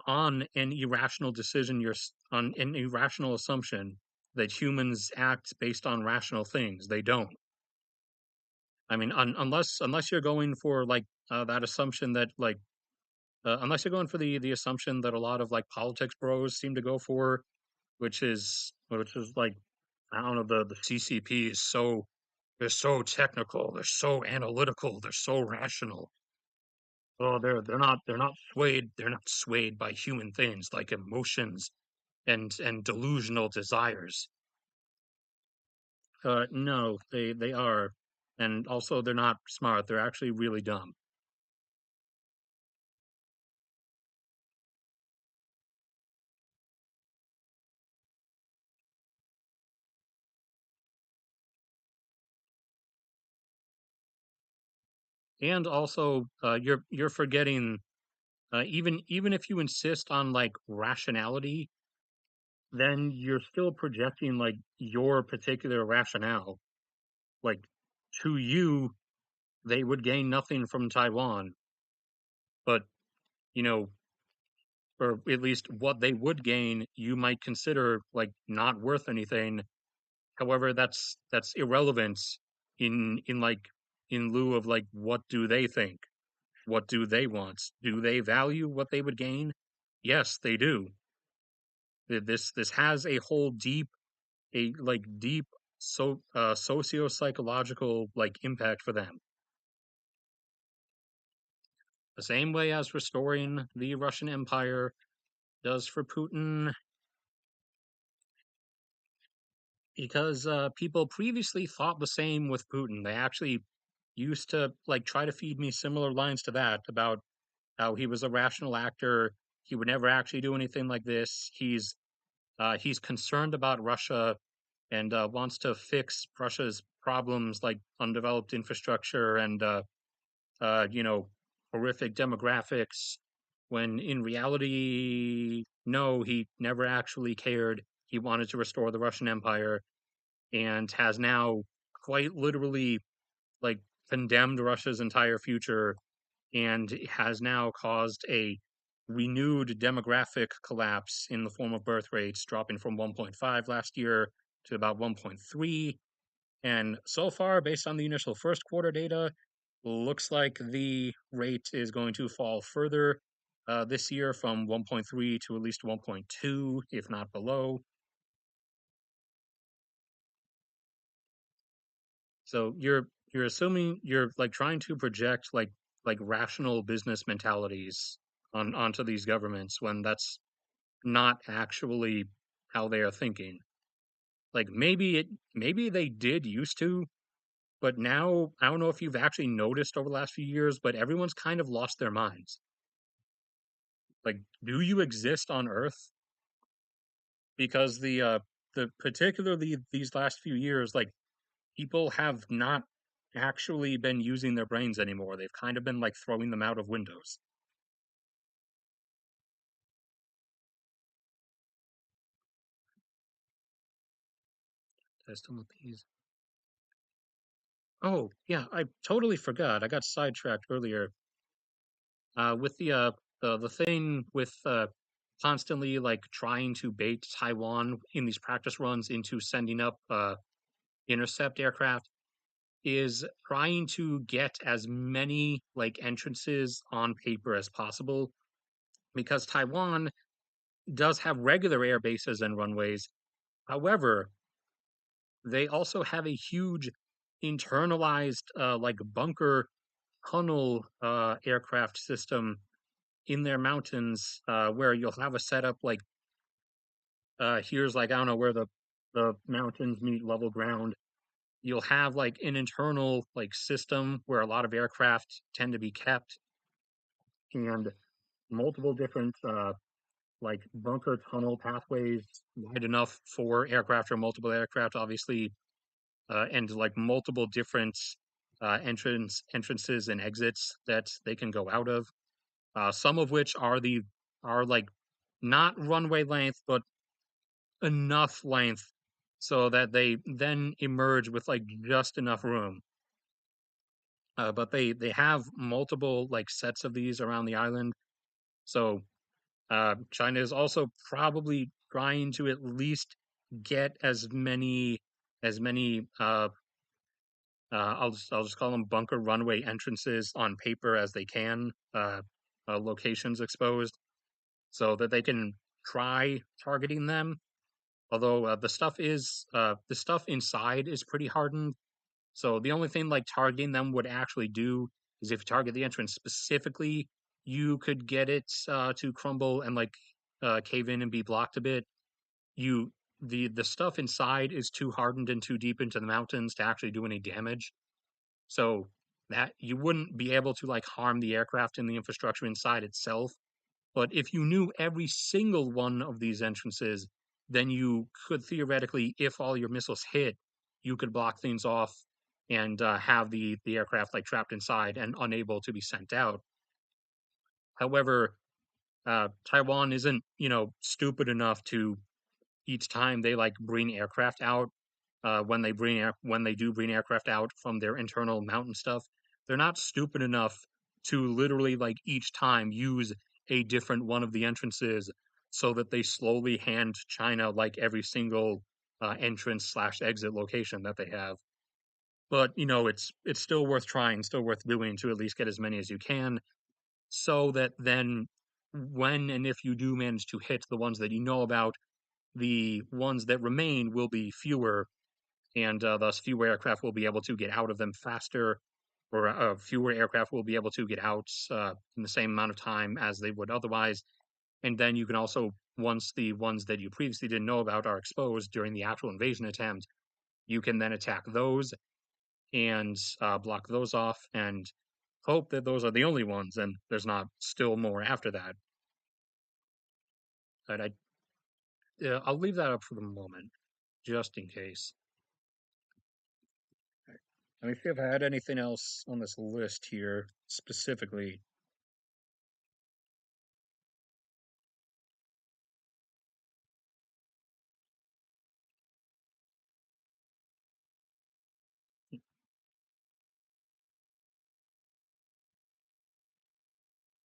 A: on an irrational decision. On an irrational assumption that humans act based on rational things. They don't. I mean, unless you're going for that assumption that unless you're going for the assumption that a lot of politics bros seem to go for, which is like I don't know, the CCP is so they're so technical, they're so analytical, they're so rational. Oh, they're not swayed by human things like emotions and delusional desires. No, they are, and also they're not smart. They're actually really dumb. And also, you're forgetting even if you insist on rationality, then you're still projecting your particular rationale. Like to you, they would gain nothing from Taiwan, but you know, or at least what they would gain, you might consider not worth anything. However, that's irrelevant in lieu of what do they think? What do they want? Do they value what they would gain? Yes, they do. This has a whole deep socio psychological impact for them. The same way as restoring the Russian Empire does for Putin, because people previously thought the same with Putin. They actually used to try to feed me similar lines to that about how he was a rational actor. He would never actually do anything like this. He's concerned about Russia and wants to fix Russia's problems like undeveloped infrastructure and you know, horrific demographics. When in reality, no, he never actually cared. He wanted to restore the Russian Empire and has now quite literally like condemned Russia's entire future and has now caused a renewed demographic collapse in the form of birth rates dropping from 1.5 last year to about 1.3. And so far, based on the initial first quarter data, looks like the rate is going to fall further this year from 1.3 to at least 1.2, if not below. So you're assuming you're trying to project rational business mentalities onto these governments when that's not actually how they are thinking. Maybe they did used to, but now I don't know if you've actually noticed over the last few years, but everyone's kind of lost their minds. Do you exist on Earth? Because the particularly these last few years, people have not actually been using their brains anymore. They've kind of been throwing them out of windows. Test on the peas. Oh yeah, I totally forgot. I got sidetracked earlier with the thing with constantly like trying to bait Taiwan in these practice runs into sending up intercept aircraft is trying to get as many like entrances on paper as possible because Taiwan does have regular air bases and runways. However, they also have a huge internalized like bunker tunnel aircraft system in their mountains where you'll have a setup like here's like I don't know where the mountains meet level ground. You'll have like an internal like system where a lot of aircraft tend to be kept and multiple different like bunker tunnel pathways wide enough for aircraft or multiple aircraft obviously and like multiple different entrances and exits that they can go out of, some of which are like not runway length but enough length so that they then emerge with like just enough room. But they have multiple like sets of these around the island. So China is also probably trying to at least get as many I'll just call them bunker runway entrances on paper as they can, locations exposed, so that they can try targeting them. Although the stuff inside is pretty hardened, so the only thing like targeting them would actually do is if you target the entrance specifically, you could get it to crumble and like cave in and be blocked a bit. You the stuff inside is too hardened and too deep into the mountains to actually do any damage. So that you wouldn't be able to like harm the aircraft and the infrastructure inside itself. But if you knew every single one of these entrances, then you could theoretically, if all your missiles hit, you could block things off and have the aircraft like trapped inside and unable to be sent out. However, Taiwan isn't stupid enough to each time they like bring aircraft out, when they do bring aircraft out from their internal mountain stuff, they're not stupid enough to literally like each time use a different one of the entrances so that they slowly hand China like every single entrance slash exit location that they have. But it's still worth trying, still worth doing to at least get as many as you can, so that then when and if you do manage to hit the ones that you know about, the ones that remain will be fewer, and thus fewer aircraft will be able to get out of them faster, or fewer aircraft will be able to get out in the same amount of time as they would otherwise. And then you can also, once the ones that you previously didn't know about are exposed during the actual invasion attempt, you can then attack those and block those off and hope that those are the only ones and there's not still more after that. But I'll leave that up for the moment, just in case. Let me see if I had anything else on this list here specifically.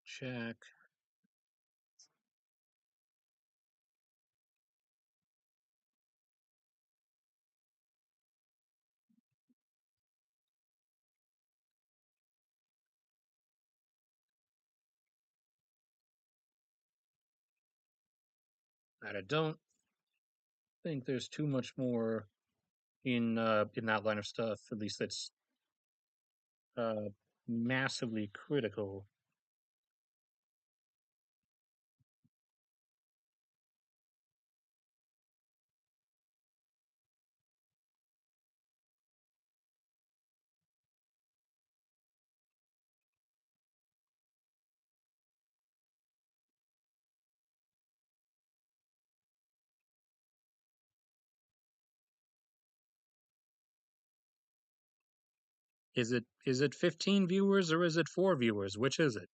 A: Check. And I don't think there's too much more in that line of stuff. At least that's uh, massively critical. Is it 15 viewers or is it 4 viewers? Which is it?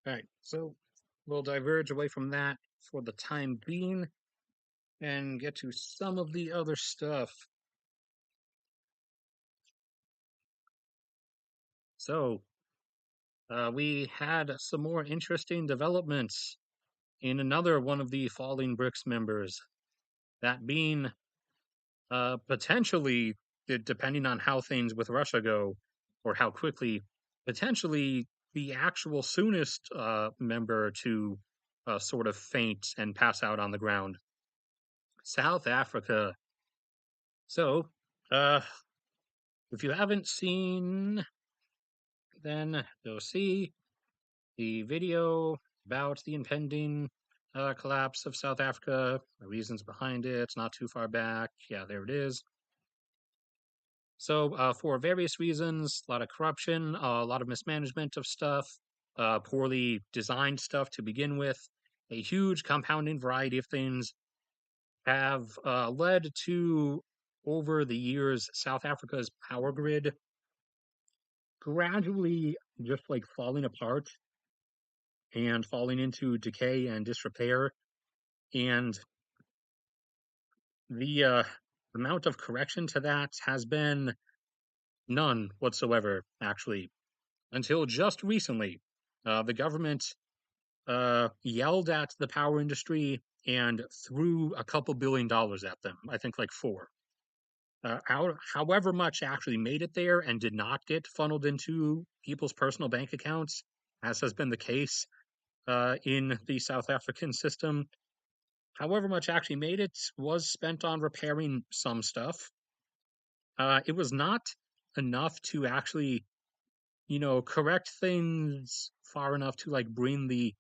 A: All right, so we'll diverge away from that. for the time being and get to some of the other stuff. So, we had some more interesting developments in another one of the Falling Bricks members, that being potentially, depending on how things with Russia go or how quickly, potentially the actual soonest member to sort of faint and pass out on the ground. South Africa. So, uh, if you haven't seen, then go see the video about the impending collapse of South Africa, the reasons behind it. It's not too far back. Yeah, there it is. So, for various reasons, a lot of corruption, a lot of mismanagement of stuff, poorly designed stuff to begin with, a huge compounding variety of things have led to, over the years, South Africa's power grid gradually just like falling apart and falling into decay and disrepair. And the amount of correction to that has been none whatsoever, actually, until just recently. The government yelled at the power industry and threw a couple $1 billion at them. I think like four. However much actually made it there and did not get funneled into people's personal bank accounts, as has been the case in the South African system. However much actually made it was spent on repairing some stuff. It was not enough to actually, correct things far enough to like bring the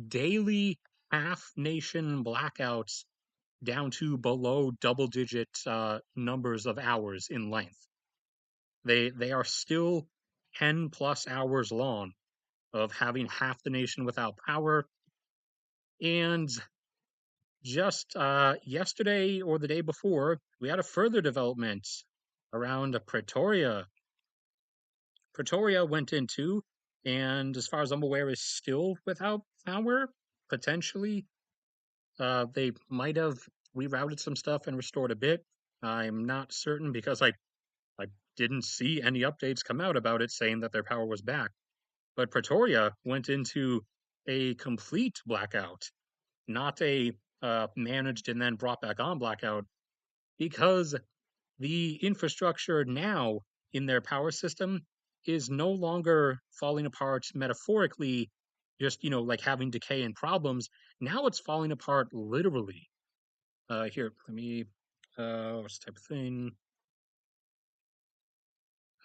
A: daily half nation blackouts down to below double digit numbers of hours in length. They are still 10 plus hours long of having half the nation without power. And just yesterday or the day before, we had a further development around Pretoria. Pretoria went into, and as far as I'm aware, is still without power, potentially. They might have rerouted some stuff and restored a bit. I'm not certain because I didn't see any updates come out about it saying that their power was back. But Pretoria went into a complete blackout, not a managed and then brought back on blackout, because the infrastructure now in their power system is no longer falling apart metaphorically, just, like having decay and problems. Now it's falling apart literally. Here, let me, what's the type of thing?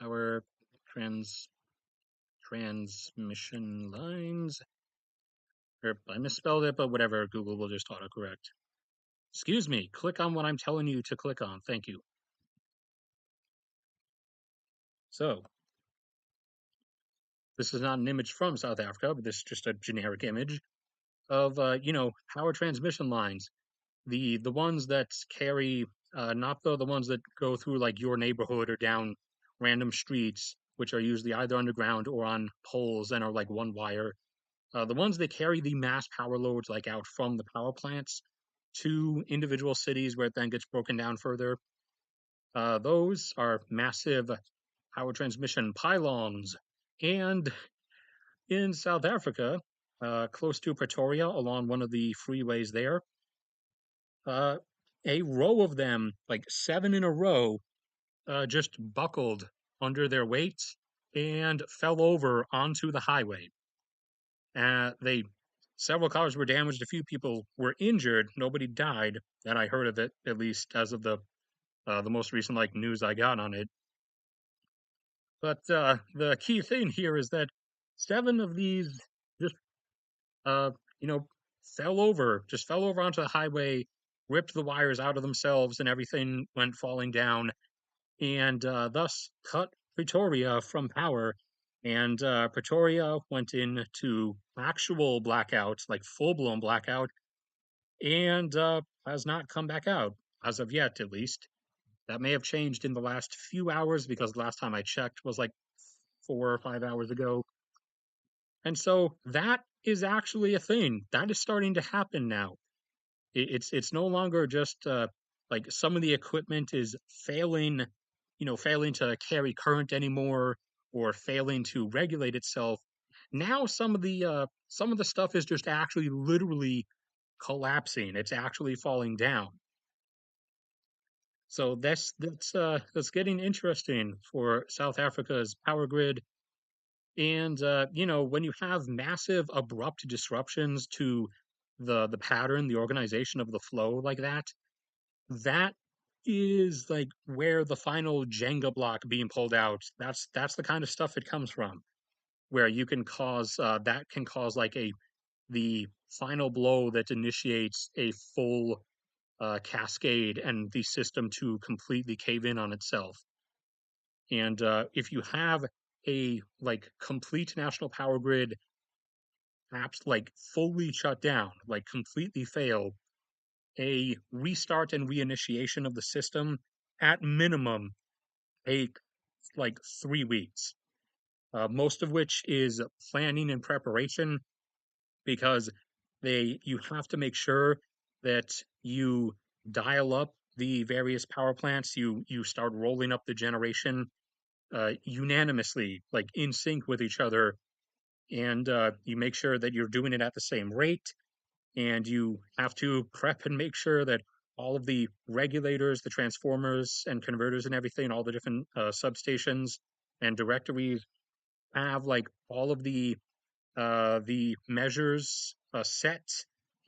A: Our transmission lines. Or I misspelled it, but whatever, Google will just autocorrect. Excuse me, click on what I'm telling you to click on. Thank you. So, this is not an image from South Africa, but this is just a generic image of, power transmission lines. The ones that carry, not the ones that go through like your neighborhood or down random streets, which are usually either underground or on poles and are like one wire. The ones that carry the mass power loads like out from the power plants to individual cities where it then gets broken down further. Those are massive power transmission pylons. And in South Africa, close to Pretoria, along one of the freeways there, uh, a row of them, like seven in a row, just buckled under their weight and fell over onto the highway. They several cars were damaged. A few people were injured. Nobody died that I heard of it, at least as of the most recent like news I got on it. But the key thing here is that seven of these just uh, you know just fell over onto the highway, ripped the wires out of themselves, and everything went falling down, and thus cut Pretoria from power. And Pretoria went into actual blackout, like full blown blackout, and has not come back out as of yet, at least. That may have changed in the last few hours because the last time I checked was like 4 or 5 hours ago. And so that is actually a thing. That is starting to happen now. It's no longer just like some of the equipment is failing, failing to carry current anymore or failing to regulate itself. Now some of the stuff is just actually literally collapsing. It's actually falling down. So that's getting interesting for South Africa's power grid. And when you have massive abrupt disruptions to the pattern, the organization of the flow like that, that is like where the final Jenga block being pulled out. That's the kind of stuff it comes from, where you can cause that can cause like a the final blow that initiates a full cascade and the system to completely cave in on itself. And if you have a like complete national power grid apps like fully shut down, like completely fail, a restart and reinitiation of the system at minimum take like 3 weeks, most of which is planning and preparation because you have to make sure that you dial up the various power plants. You start rolling up the generation unanimously, like in sync with each other, and you make sure that you're doing it at the same rate. And you have to prep and make sure that all of the regulators, the transformers and converters and everything, all the different substations and directories have like all of the measures set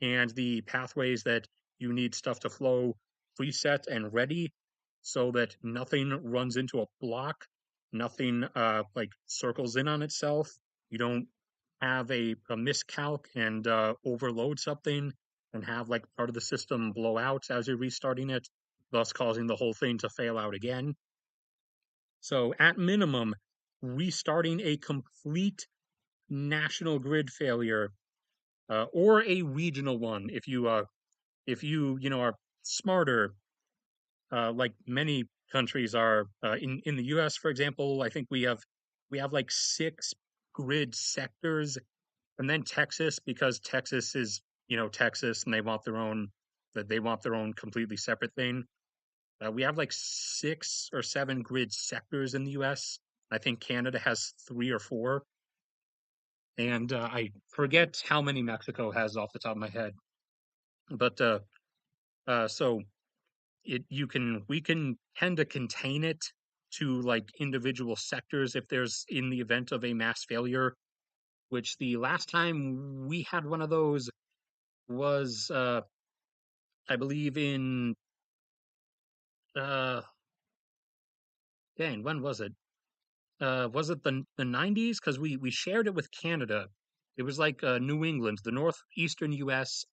A: and the pathways that you need stuff to flow preset and ready so that nothing runs into a block, nothing like circles in on itself. You don't have a miscalc and overload something and have like part of the system blow out as you're restarting it, thus causing the whole thing to fail out again. So, at minimum, restarting a complete national grid failure or a regional one if you are smarter like many countries are in the US for example. I think we have like 6 grid sectors, and then Texas, because Texas is Texas and they want their own completely separate thing. We have like 6 or 7 grid sectors in the US. I think Canada has 3 or 4, and I forget how many Mexico has off the top of my head. But so it you can we can tend to contain it to like individual sectors if there's in the event of a mass failure. Which the last time we had one of those was, I believe in uh, dang, when was it the 90s? Because we shared it with Canada. It was like New England, the northeastern U.S.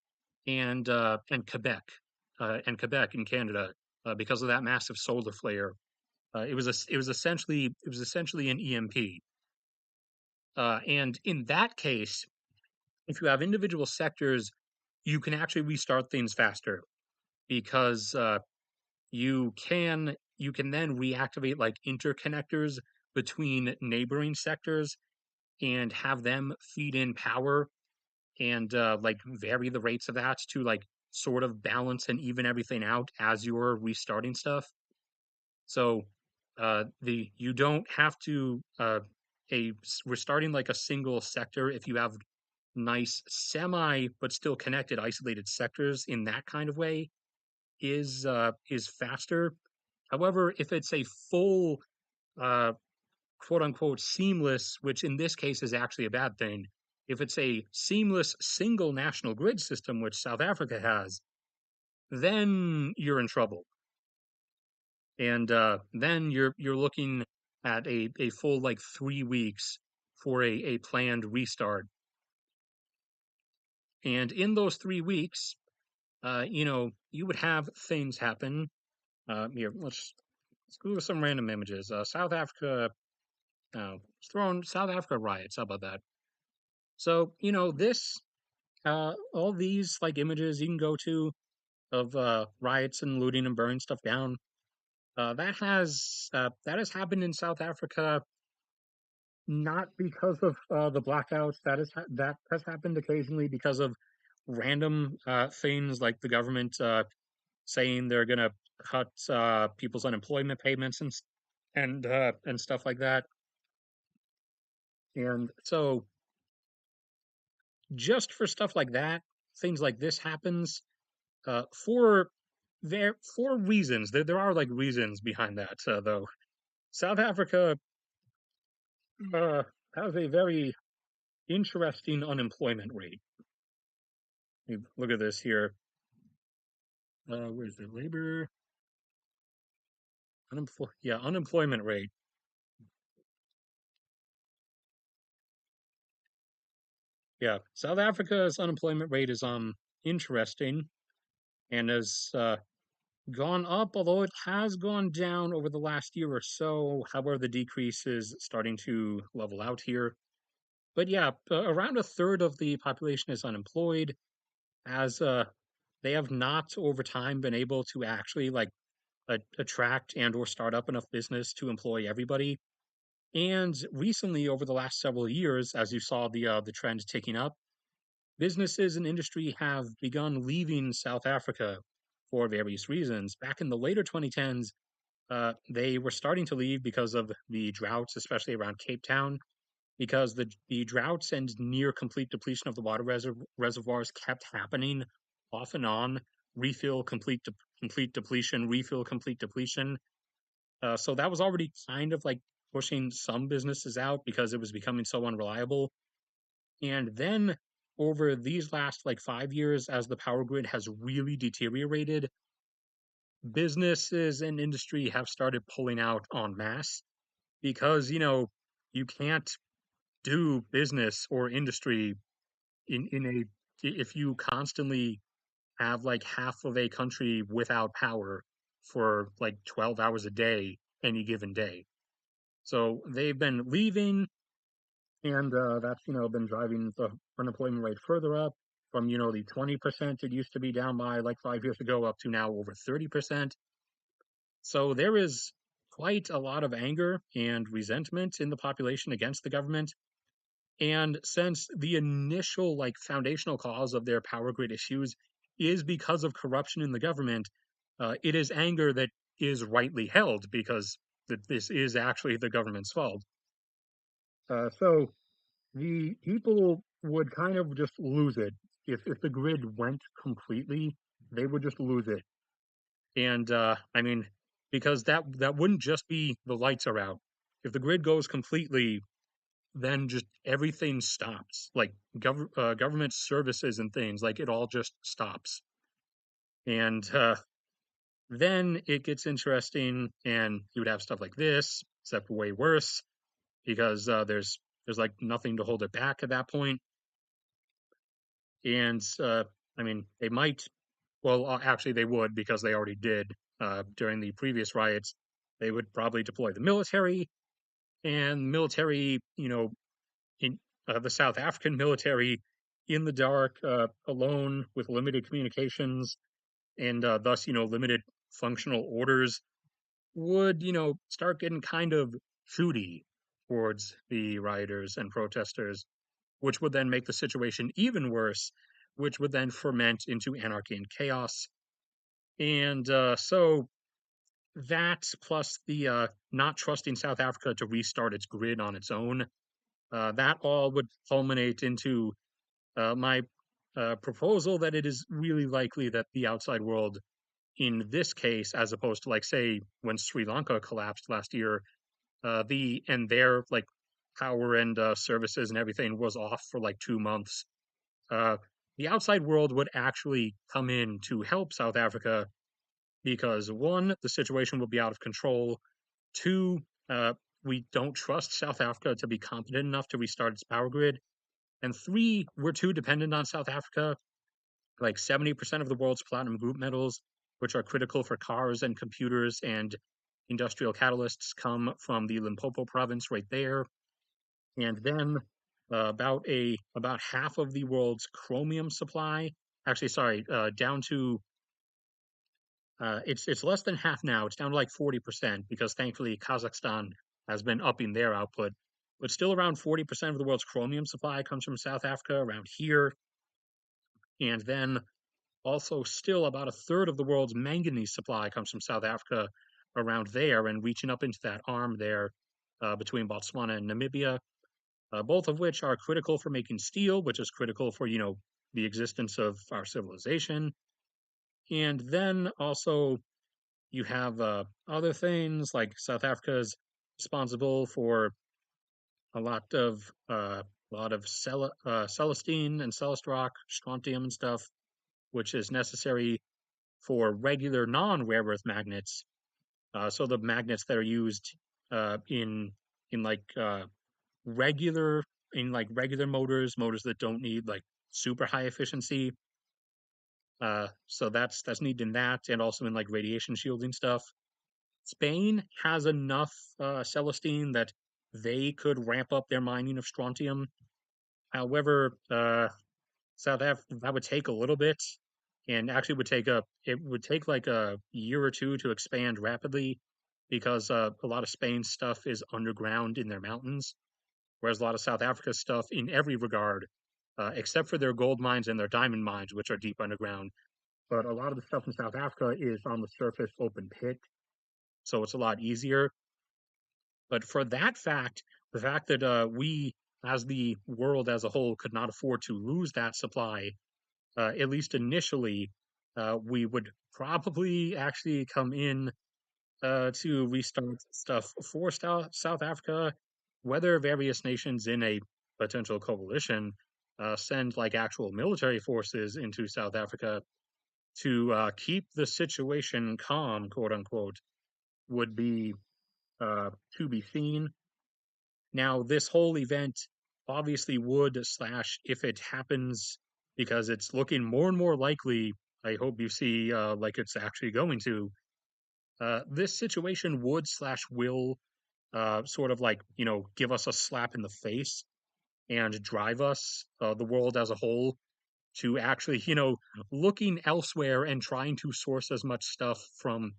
A: And Quebec in Canada, because of that massive solar flare. It was essentially an EMP. And in that case, if you have individual sectors, you can actually restart things faster because you can then reactivate like interconnectors between neighboring sectors and have them feed in power and like vary the rates of that to like sort of balance and even everything out as you're restarting stuff. So the you don't have to restarting like a single sector if you have nice semi but still connected isolated sectors in that kind of way is faster. However, if it's a full uh, quote unquote seamless, which in this case is actually a bad thing, if it's a seamless single national grid system, which South Africa has, then you're in trouble. And then you're looking at a full like 3 weeks for a planned restart. And in those 3 weeks, you would have things happen. Here, let's go with some random images. South Africa, throwing South Africa riots. How about that? So all these like images you can go to of riots and looting and burning stuff down. That has happened in South Africa not because of the blackouts. That has happened occasionally because of random things like the government saying they're going to cut people's unemployment payments and stuff like that. And so just for stuff like that, things like this happens for for reasons. There are like reasons behind that though. South Africa uh, has a very interesting unemployment rate. Look at this here. Where's the labor? Yeah, unemployment rate. Yeah, South Africa's unemployment rate is interesting and has gone up, although it has gone down over the last year or so. However, the decrease is starting to level out here. But yeah, around a third of the population is unemployed, as they have not over time been able to actually like attract and or start up enough business to employ everybody. And recently, over the last several years, as you saw the trend ticking up, businesses and industry have begun leaving South Africa for various reasons. Back in the later 2010s, they were starting to leave because of the droughts, especially around Cape Town, because the droughts and near complete depletion of the water reservoirs kept happening off and on. Refill, complete depletion, refill, complete depletion. So that was already kind of like pushing some businesses out because it was becoming so unreliable. And then over these last like 5 years, as the power grid has really deteriorated, businesses and industry have started pulling out en masse because, you can't do business or industry in a if you constantly have like half of a country without power for like 12 hours a day any given day. So they've been leaving, and that's been driving the unemployment rate further up from the 20% it used to be down by like 5 years ago up to now over 30%. So there is quite a lot of anger and resentment in the population against the government. And since the initial like foundational cause of their power grid issues is because of corruption in the government, it is anger that is rightly held because this is actually the government's fault. So the people would kind of just lose it if the grid went completely. They would just lose it, and I mean, because that wouldn't just be the lights are out. If the grid goes completely, then just everything stops. Like government services and things, like it all just stops. And then it gets interesting, and you would have stuff like this, except way worse, because there's like nothing to hold it back at that point. And I mean, they might. Well, actually, they would because they already did during the previous riots. They would probably deploy the military, and military, in the South African military, in the dark, alone with limited communications, and thus, limited functional orders, would start getting kind of shooty towards the rioters and protesters, which would then make the situation even worse, which would then ferment into anarchy and chaos. And so that plus the not trusting South Africa to restart its grid on its own, that all would culminate into my proposal that it is really likely that the outside world, in this case, as opposed to like say when Sri Lanka collapsed last year, their like power and services and everything was off for like 2 months. Uh, the outside world would actually come in to help South Africa because one, the situation will be out of control. Two, we don't trust South Africa to be competent enough to restart its power grid. And three, we're too dependent on South Africa. Like 70% of the world's platinum group metals, which are critical for cars and computers and industrial catalysts, come from the Limpopo province right there. And then about half of the world's chromium supply, actually, sorry, down to it's less than half now. It's down to like 40% because thankfully Kazakhstan has been upping their output. but still around 40% of the world's chromium supply comes from South Africa around here. And then also still about a third of the world's manganese supply comes from South Africa around there and reaching up into that arm there between Botswana and Namibia, both of which are critical for making steel, which is critical for, the existence of our civilization. And then also you have other things like South Africa is responsible for a lot of celestine and celest rock, strontium and stuff, which is necessary for regular non-rare earth magnets. So the magnets that are used in like regular regular motors that don't need like super high efficiency. So that's needed in that, and also in like radiation shielding stuff. Spain has enough celestine that they could ramp up their mining of strontium. However, South Africa that would take a little bit, and actually it would take like a year or two to expand rapidly, because a lot of Spain's stuff is underground in their mountains, whereas a lot of South Africa's stuff, in every regard, except for their gold mines and their diamond mines, which are deep underground, but a lot of the stuff in South Africa is on the surface open pit, so it's a lot easier. But for that fact, the fact that we, as the world as a whole, could not afford to lose that supply, at least initially, we would probably actually come in to restart stuff for South Africa, whether various nations in a potential coalition send like actual military forces into South Africa to keep the situation calm, quote unquote, would be to be seen. Now, this whole event obviously would, slash, if it happens, because it's looking more and more likely, I hope you see like it's actually going to, this situation would, slash, will sort of like, give us a slap in the face and drive us, the world as a whole, to actually, looking elsewhere and trying to source as much stuff from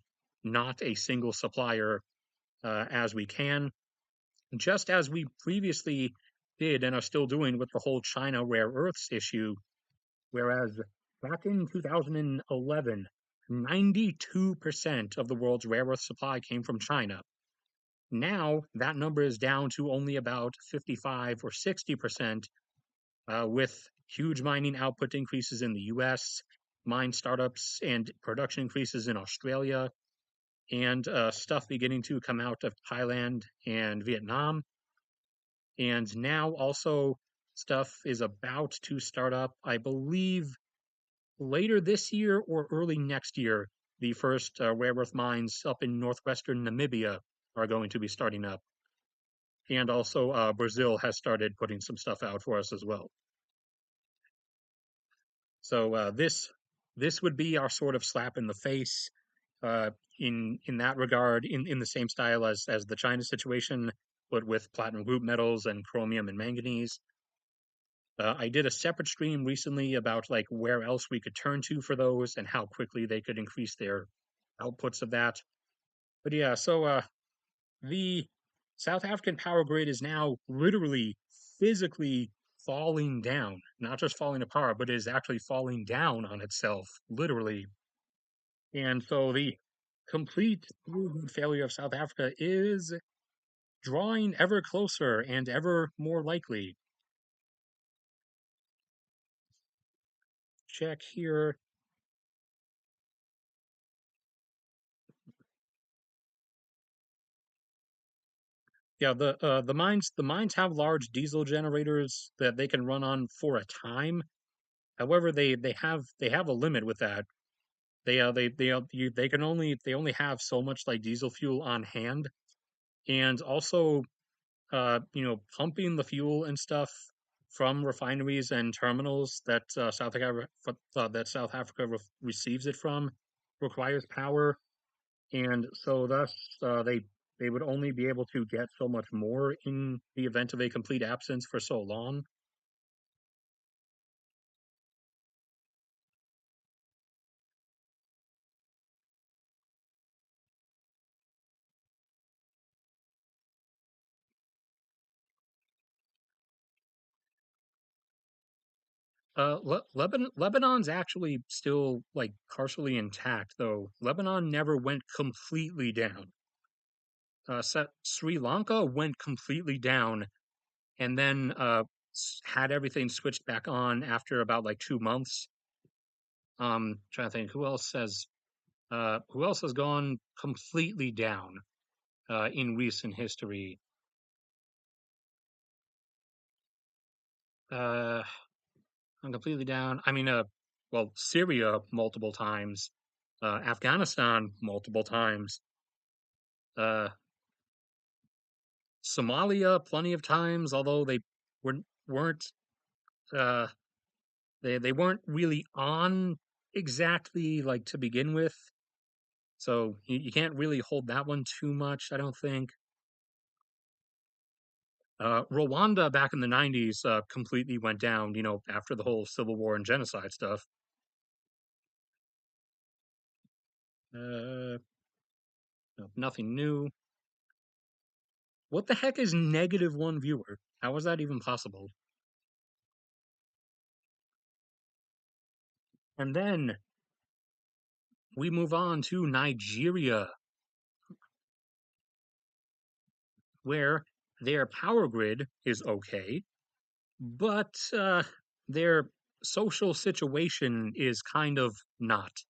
A: not a single supplier as we can, just as we previously did and are still doing with the whole China rare earths issue. Whereas back in 2011, 92% of the world's rare earth supply came from China. Now that number is down to only about 55 or 60%, with huge mining output increases in the US, mine startups and production increases in Australia, and stuff beginning to come out of Thailand and Vietnam. And now also stuff is about to start up, I believe, later this year or early next year. The first rare earth mines up in northwestern Namibia are going to be starting up. And also Brazil has started putting some stuff out for us as well. So this would be our sort of slap in the face uh, in that regard, in the same style as the China situation, but with platinum group metals and chromium and manganese. I did a separate stream recently about like where else we could turn to for those and how quickly they could increase their outputs of that. But yeah, so the South African power grid is now literally physically falling down, not just falling apart, but is actually falling down on itself, literally. And so the complete failure of South Africa is drawing ever closer and ever more likely. Check here. Yeah, the mines have large diesel generators that they can run on for a time. However, they have a limit with that. They only have so much like diesel fuel on hand, and also pumping the fuel and stuff from refineries and terminals that South Africa receives it from requires power, and so thus they would only be able to get so much more in the event of a complete absence for so long. Lebanon's actually still like partially intact, though. Lebanon never went completely down. Sri Lanka went completely down, and then had everything switched back on after about like 2 months. Trying to think who else has gone completely down in recent history. Uh, I'm completely down. I mean, well, Syria multiple times, Afghanistan multiple times, uh, Somalia plenty of times. Although they weren't uh, they weren't really on exactly like to begin with, so you can't really hold that one too much. I don't think. Rwanda back in the 90s completely went down. After the whole civil war and genocide stuff. Uh, no, nothing new. What the heck is -1 viewer? How is that even possible? And then we move on to Nigeria, where their power grid is okay, but their social situation is kind of not.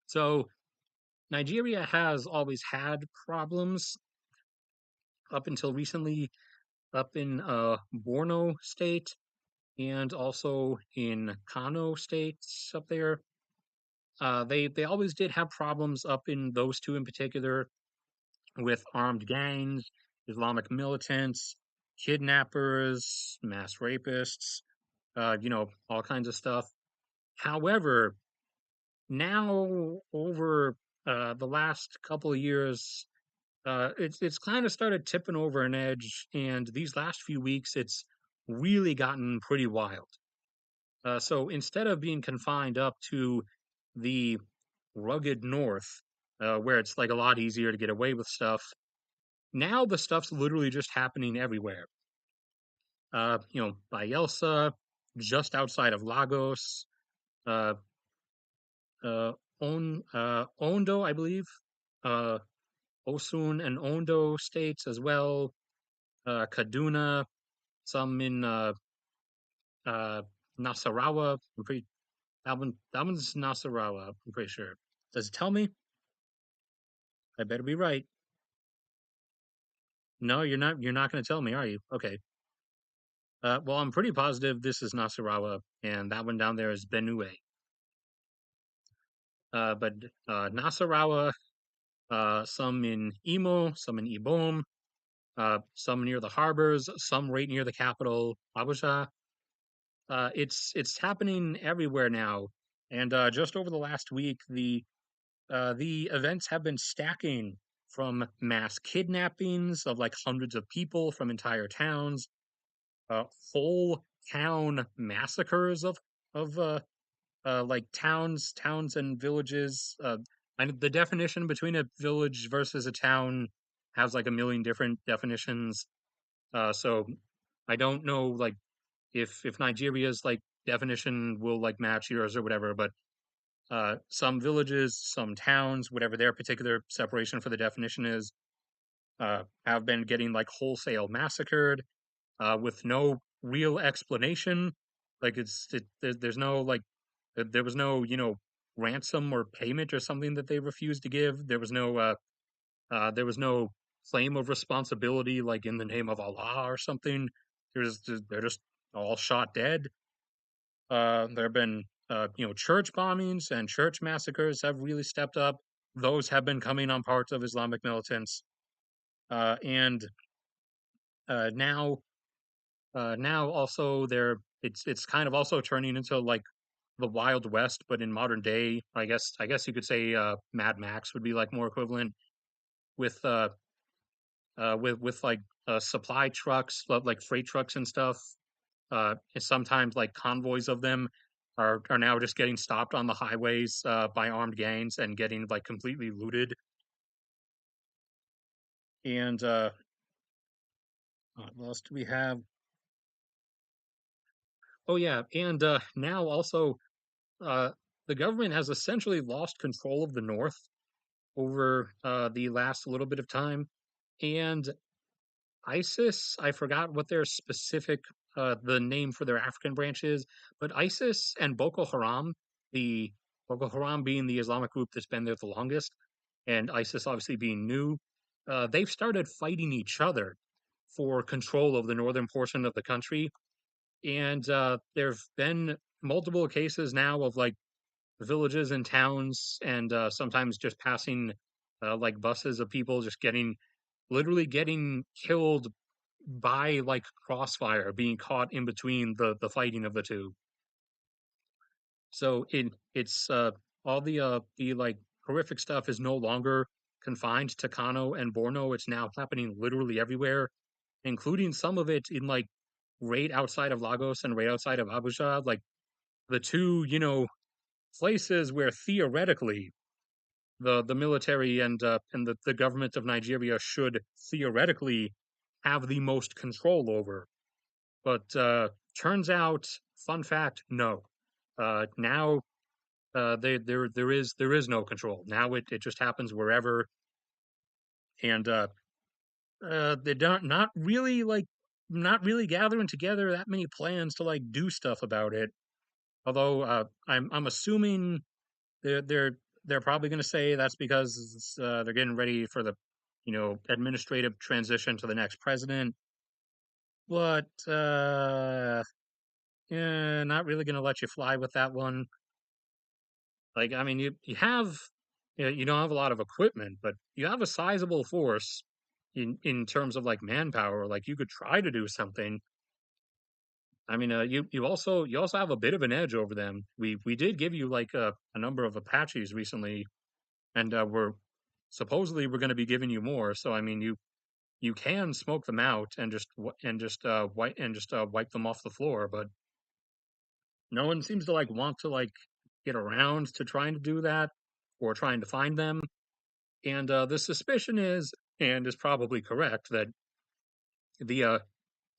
A: So Nigeria has always had problems up until recently, up in Borno State and also in Kano states up there. They always did have problems up in those two in particular with armed gangs, Islamic militants, kidnappers, mass rapists, all kinds of stuff. However, now over the last couple of years, it's kind of started tipping over an edge, and these last few weeks, it's really gotten pretty wild. So instead of being confined up to the rugged north, where it's like a lot easier to get away with stuff, now the stuff's literally just happening everywhere. Bielsa, just outside of Lagos, uh, uh, Ondo, I believe, uh, Osun and Ondo states as well, Kaduna, some in uh, Nasarawa. That one's Nasarawa. I'm pretty sure. Does it tell me? I better be right. No, you're not. You're not going to tell me, are you? Okay. Well, I'm pretty positive this is Nasarawa, and that one down there is Benue. But Nasarawa, some in Imo, some in Ibom, some near the harbors, some right near the capital, Abuja. It's happening everywhere now, and just over the last week, the events have been stacking from mass kidnappings of like hundreds of people from entire towns, uh, whole town massacres of like towns and villages. And the definition between a village versus a town has like a million different definitions. So I don't know like if Nigeria's like definition will like match yours or whatever, but some villages, some towns, whatever their particular separation for the definition is, have been getting like wholesale massacred with no real explanation. Like there's no like there was no ransom or payment or something that they refused to give. There was no claim of responsibility like in the name of Allah or something. They're just all shot dead. There have been church bombings and church massacres have really stepped up. Those have been coming on parts of Islamic militants, and now now also it's kind of also turning into like the Wild West, but in modern day. I guess you could say Mad Max would be like more equivalent with with like supply trucks, like freight trucks and stuff. And sometimes like convoys of them are now just getting stopped on the highways by armed gangs and getting like completely looted. And, what else do we have? Oh yeah, and now also uh, the government has essentially lost control of the North over the last little bit of time, and ISIS, I forgot what their specific the name for their African branch is, but ISIS and Boko Haram, the Boko Haram being the Islamic group that's been there the longest, and ISIS obviously being new, they've started fighting each other for control of the northern portion of the country. And there've been multiple cases now of like villages and towns, and sometimes just passing like buses of people just getting literally getting killed by like crossfire, being caught in between the fighting of the two. So it's all the like horrific stuff is no longer confined to Kano and Borno. It's now happening literally everywhere, including some of it in like right outside of Lagos and right outside of Abuja, like the two, places where theoretically the military and the government of Nigeria should theoretically have the most control over. But turns out, fun fact, no. Now there is no control. Now it just happens wherever, and they don't not really gathering together that many plans to like do stuff about it. Although I'm assuming they're they're they're probably going to say that's because they're getting ready for the administrative transition to the next president. But yeah, not really going to let you fly with that one. Like, I mean, you don't have a lot of equipment, but you have a sizable force in terms of like manpower. Like, you could try to do something. I mean, you also have a bit of an edge over them. We did give you like a number of Apaches recently, and we're going to be giving you more. So I mean, you can smoke them out and just wipe them off the floor, but no one seems to like want to like get around to trying to do that or trying to find them. And the suspicion is, and is probably correct, that the uh,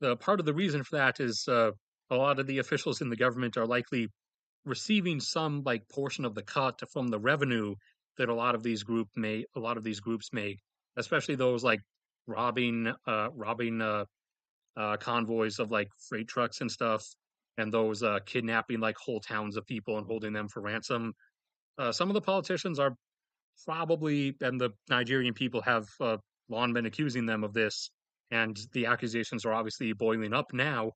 A: the part of the reason for that is a lot of the officials in the government are likely receiving some like portion of the cut from the revenue that a lot of these groups make, especially those like robbing convoys of like freight trucks and stuff, and those kidnapping like whole towns of people and holding them for ransom. Some of the politicians are probably, and the Nigerian people have long been accusing them of this, and the accusations are obviously boiling up now.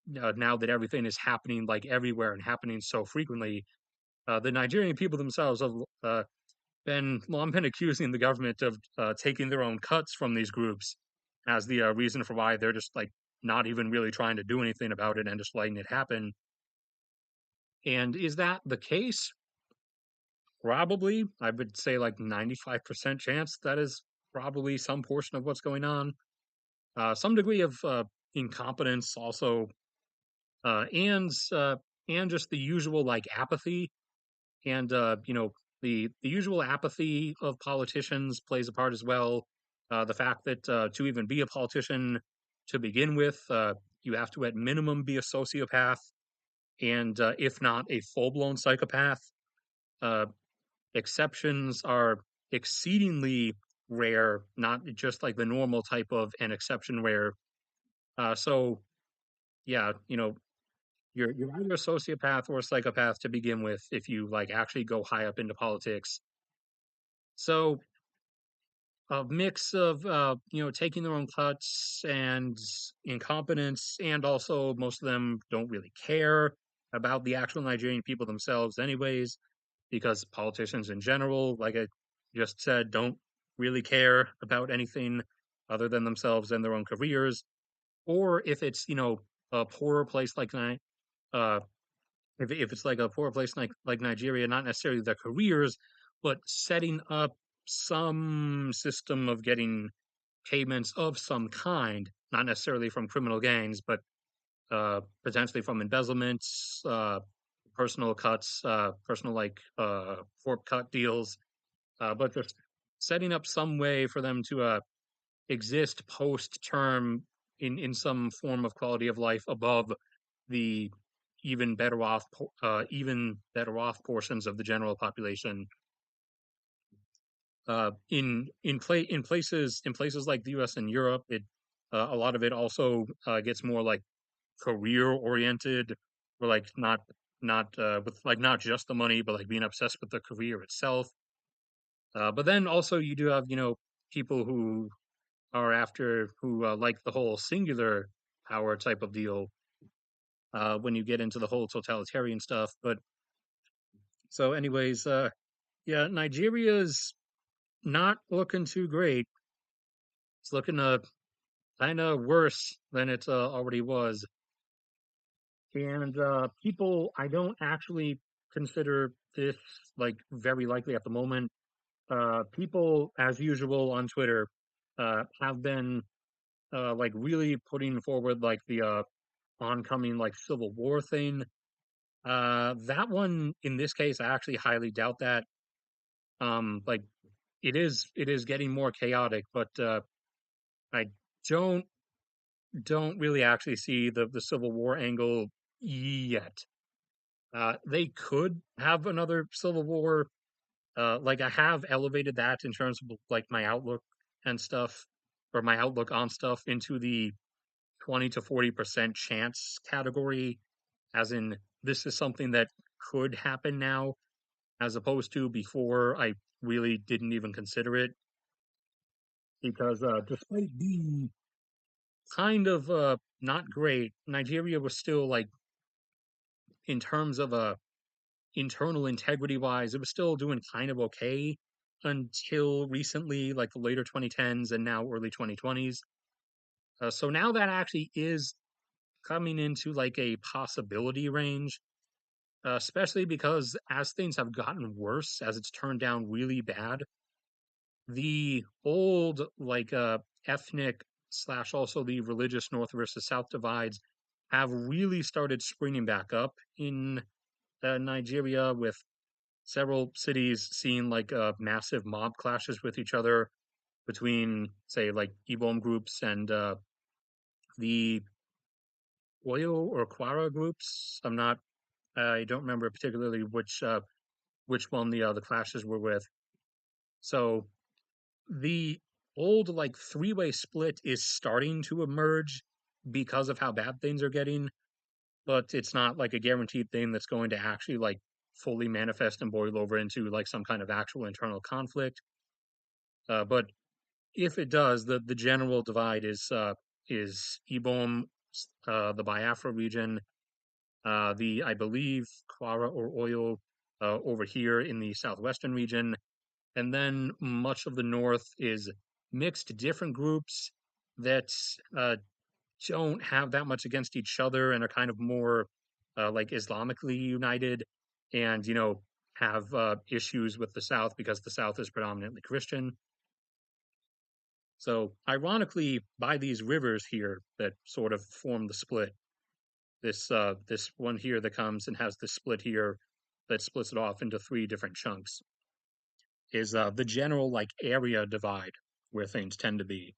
A: Now that everything is happening like everywhere and happening so frequently, the Nigerian people themselves have been long been accusing the government of taking their own cuts from these groups as the reason for why they're just like not even really trying to do anything about it and just letting it happen. And is that the case? Probably. I would say like 95% chance that is probably some portion of what's going on. Some degree of incompetence also, and just the usual like apathy and the usual apathy of politicians plays a part as well. The fact that to even be a politician to begin with, you have to at minimum be a sociopath, and if not a full blown psychopath. Uh, Exceptions are exceedingly rare, not just like the normal type of an exception rare. So yeah, you're either a sociopath or a psychopath to begin with if you like actually go high up into politics. So a mix of taking their own cuts and incompetence, and also most of them don't really care about the actual Nigerian people themselves, anyways, because politicians in general, like I just said, don't really care about anything other than themselves and their own careers. Or if it's a poorer place like uh, if it's like a poor place like Nigeria, not necessarily their careers, but setting up some system of getting payments of some kind, not necessarily from criminal gangs, but potentially from embezzlements, personal cuts, personal like corp cut deals, but just setting up some way for them to exist post term in some form of quality of life above the even better off portions of the general population. In places like the U.S. and Europe, it a lot of it also gets more like career oriented, or like not with like not just the money, but like being obsessed with the career itself. But then also you do have people who are after who like the whole singular power type of deal when you get into the whole totalitarian stuff. But so, anyways, yeah, Nigeria's not looking too great. It's looking kind of worse than it already was. And people, I don't actually consider this like very likely at the moment. People, as usual on Twitter, have been like really putting forward like the oncoming like civil war thing. That one in this case, I actually highly doubt that. Like it is getting more chaotic, but I don't don't really actually see the civil war angle yet. They could have another civil war. Like I have elevated that in terms of like my outlook and stuff, or my outlook on stuff into the 20 to 40% chance category, as in this is something that could happen now, as opposed to before I really didn't even consider it. Because despite being kind of not great, Nigeria was still like in terms of internal integrity wise, it was still doing kind of okay until recently, like the later 2010s and now early 2020s. So now that actually is coming into like a possibility range, especially because as things have gotten worse, as it's turned down really bad, the old like ethnic slash also the religious North versus South divides have really started springing back up in Nigeria, with several cities seeing like massive mob clashes with each other between, say, like Ibom groups and the Oyo or Kwara groups. I don't remember particularly which one the clashes were with. So the old like three-way split is starting to emerge because of how bad things are getting, but it's not like a guaranteed thing that's going to actually like fully manifest and boil over into like some kind of actual internal conflict. But if it does, the general divide is Ibom, the Biafra region, the I believe Kwara or Oyo over here in the southwestern region, and then much of the north is mixed different groups that uh, don't have that much against each other and are kind of more like Islamically united, and have issues with the South because the South is predominantly Christian. So, ironically, by these rivers here that sort of form the split, this one here that comes and has this split here that splits it off into three different chunks is the general like area divide where things tend to be.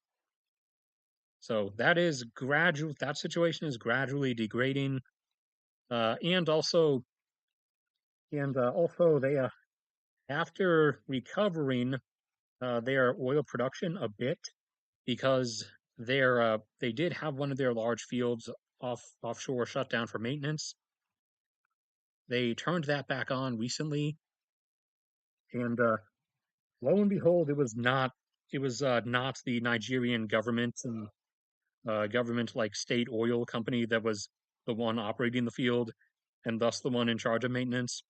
A: So that is gradual. That situation is gradually degrading, and also they after recovering their oil production a bit, because they did have one of their large fields offshore shut down for maintenance. They turned that back on recently, and lo and behold, it was not the Nigerian government and government like state oil company that was the one operating the field, and thus the one in charge of maintenance.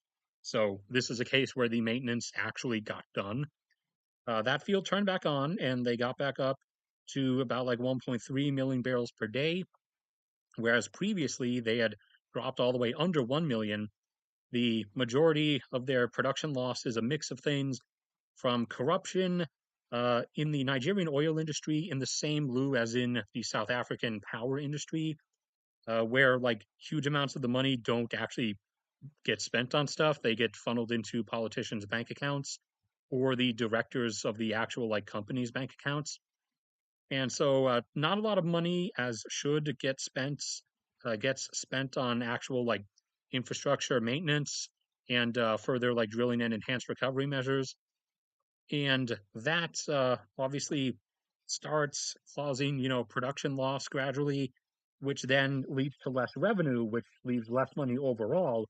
A: So this is a case where the maintenance actually got done. That field turned back on, and they got back up to about like 1.3 million barrels per day, whereas previously they had dropped all the way under 1 million. The majority of their production loss is a mix of things from corruption in the Nigerian oil industry in the same lieu as in the South African power industry, where like huge amounts of the money don't actually get spent on stuff. They get funneled into politicians' bank accounts or the directors of the actual like companies' bank accounts. And so not a lot of money as should gets spent on actual like infrastructure maintenance and further like drilling and enhanced recovery measures. And that obviously starts causing, production loss gradually, which then leads to less revenue, which leaves less money overall.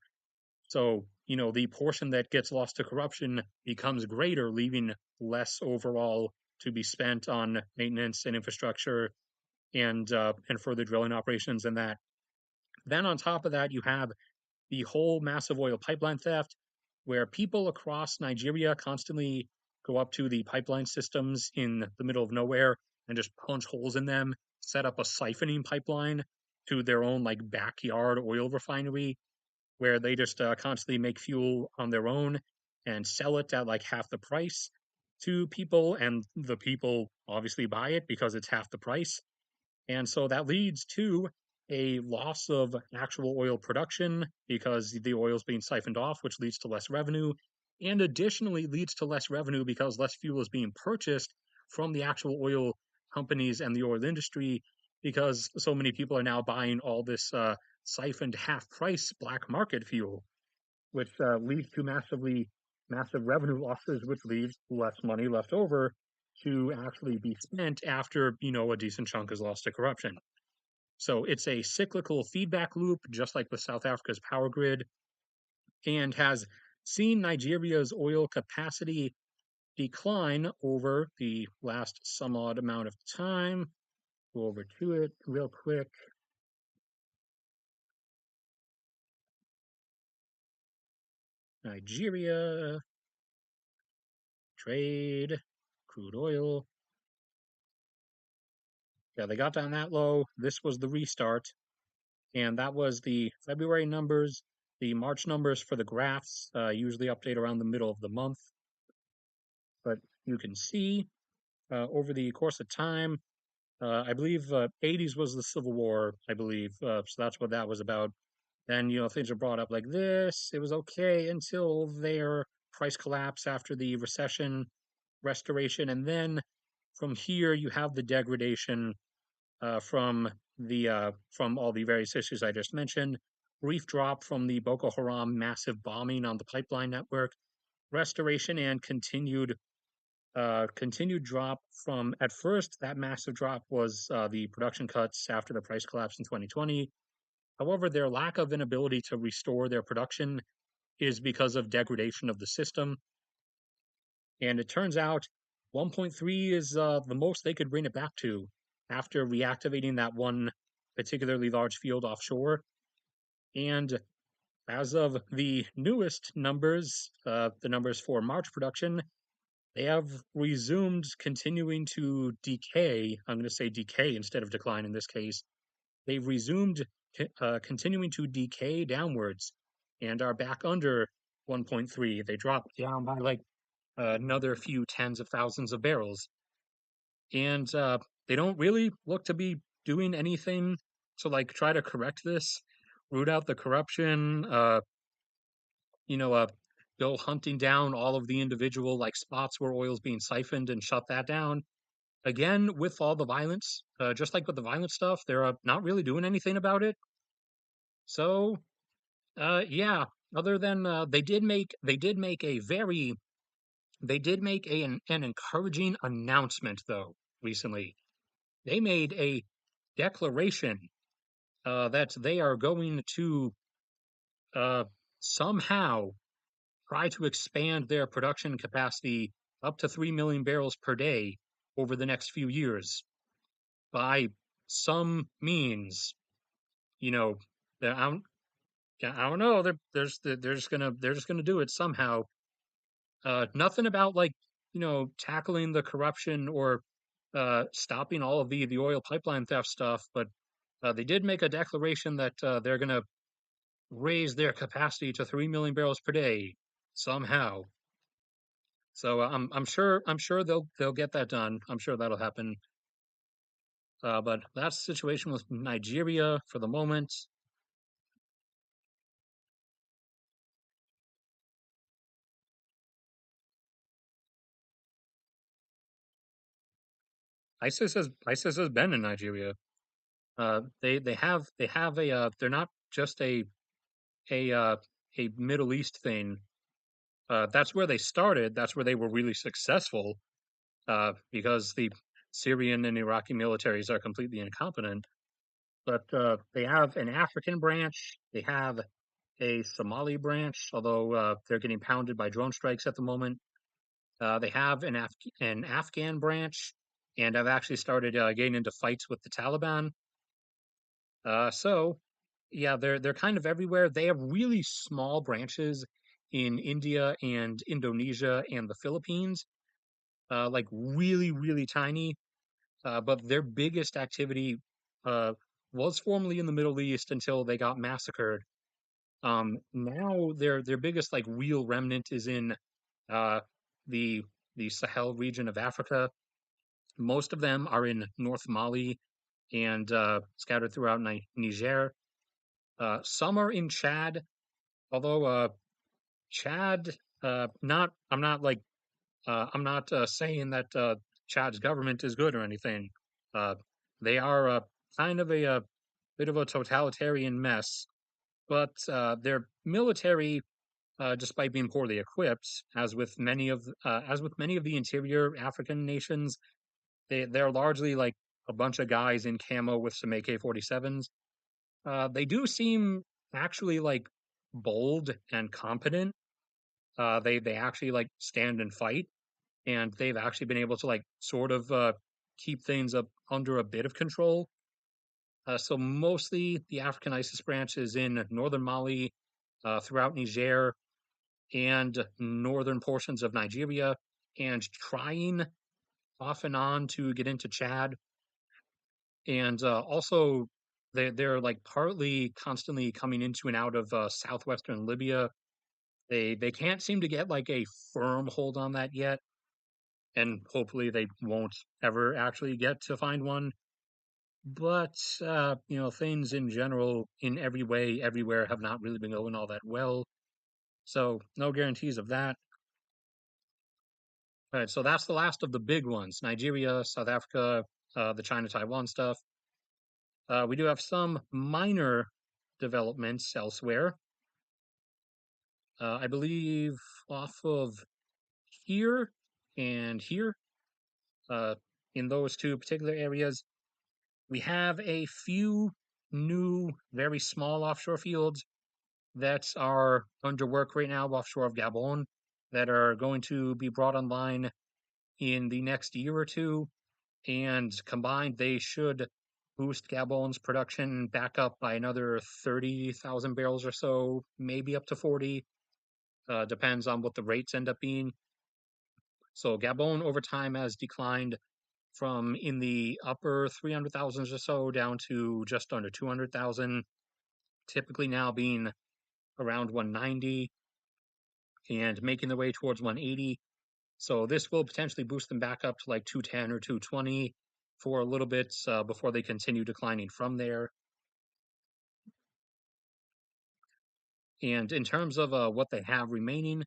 A: So, the portion that gets lost to corruption becomes greater, leaving less overall to be spent on maintenance and infrastructure and further drilling operations and that. Then on top of that, you have the whole massive oil pipeline theft, where people across Nigeria constantly go up to the pipeline systems in the middle of nowhere and just punch holes in them, set up a siphoning pipeline to their own like backyard oil refinery, where they just constantly make fuel on their own and sell it at like half the price to people, and the people obviously buy it because it's half the price. And so that leads to a loss of actual oil production because the oil is being siphoned off, which leads to less revenue, and additionally leads to less revenue because less fuel is being purchased from the actual oil companies and the oil industry because so many people are now buying all this siphoned half price black market fuel, which leads to massive revenue losses, which leaves less money left over to actually be spent after a decent chunk is lost to corruption. So it's a cyclical feedback loop, just like with South Africa's power grid, and has seen Nigeria's oil capacity decline over the last some odd amount of time. Go over to it real quick. Nigeria, trade, crude oil. Yeah, they got down that low. This was the restart, and that was the February numbers. The March numbers for the graphs usually update around the middle of the month, but you can see over the course of time, I believe 80s was the Civil War, I believe, so that's what that was about. Then things are brought up like this. It was okay until their price collapse after the recession restoration, and then from here you have the degradation from all the various issues I just mentioned. Brief drop from the Boko Haram massive bombing on the pipeline network, restoration and continued drop from at first that massive drop was the production cuts after the price collapse in 2020. However, their lack of inability to restore their production is because of degradation of the system. And it turns out 1.3 is the most they could bring it back to after reactivating that one particularly large field offshore. And as of the newest numbers, the numbers for March production, they have resumed continuing to decay. I'm going to say decay instead of decline in this case. They've resumed continuing to decay downwards and are back under 1.3. They dropped down by like another few tens of thousands of barrels. And they don't really look to be doing anything to like try to correct this, root out the corruption, you know, uh, go hunting down all of the individual like spots where oil's being siphoned and shut that down. Again, with all the violence, just like with the violent stuff, they're not really doing anything about it. So, yeah. Other than they did make an encouraging announcement though recently. They made a declaration that they are going to uh, somehow try to expand their production capacity up to 3 million barrels per day over the next few years by some means. You know, I don't, I don't know. They're just gonna do it somehow. Nothing about like tackling the corruption or stopping all of the oil pipeline theft stuff, but they did make a declaration that they're gonna raise their capacity to 3 million barrels per day somehow. So I'm sure they'll get that done. I'm sure that'll happen. But that's the situation with Nigeria for the moment. ISIS has been in Nigeria. They have a they're not just a a uh, a Middle East thing. That's where they started. That's where they were really successful. Because the Syrian and Iraqi militaries are completely incompetent. But they have an African branch. They have a Somali branch, although they're getting pounded by drone strikes at the moment. They have an Afghan branch, and I've actually started getting into fights with the Taliban. So, yeah, they're kind of everywhere. They have really small branches in India and Indonesia and the Philippines, like really tiny. But their biggest activity uh, was formerly in the Middle East until they got massacred. Now their biggest like real remnant is in uh, the the Sahel region of Africa. Most of them are in North Mali and scattered throughout Niger. Some are in Chad, although Chad, not I'm not like I'm not saying that Chad's government is good or anything. Uh, they are kind of a bit of a totalitarian mess, but their military, despite being poorly equipped, as with many of the interior African nations, they're largely like a bunch of guys in camo with some AK-47s. They do seem actually like bold and competent. They actually like stand and fight, and they've actually been able to like sort of keep things up under a bit of control. So mostly the African ISIS branch is in northern Mali, throughout Niger and northern portions of Nigeria, and trying off and on to get into Chad. And also, they're like partly constantly coming into and out of southwestern Libya. They can't seem to get like a firm hold on that yet, and hopefully they won't ever actually get to find one. But things in general, in every way, everywhere, have not really been going all that well. So no guarantees of that. All right, so that's the last of the big ones: Nigeria, South Africa, the China Taiwan stuff. We do have some minor developments elsewhere. I believe off of here and here, uh, in those two particular areas, we have a few new, very small offshore fields that are under work right now offshore of Gabon that are going to be brought online in the next year or two. And combined, they should boost Gabon's production back up by another 30,000 barrels or so, maybe up to 40. Depends on what the rates end up being. So Gabon over time has declined from in the upper 300,000s or so down to just under 200,000, typically now being around 190 and making their way towards 180. So this will potentially boost them back up to like 210 or 220 for a little bit before they continue declining from there. And in terms of what they have remaining,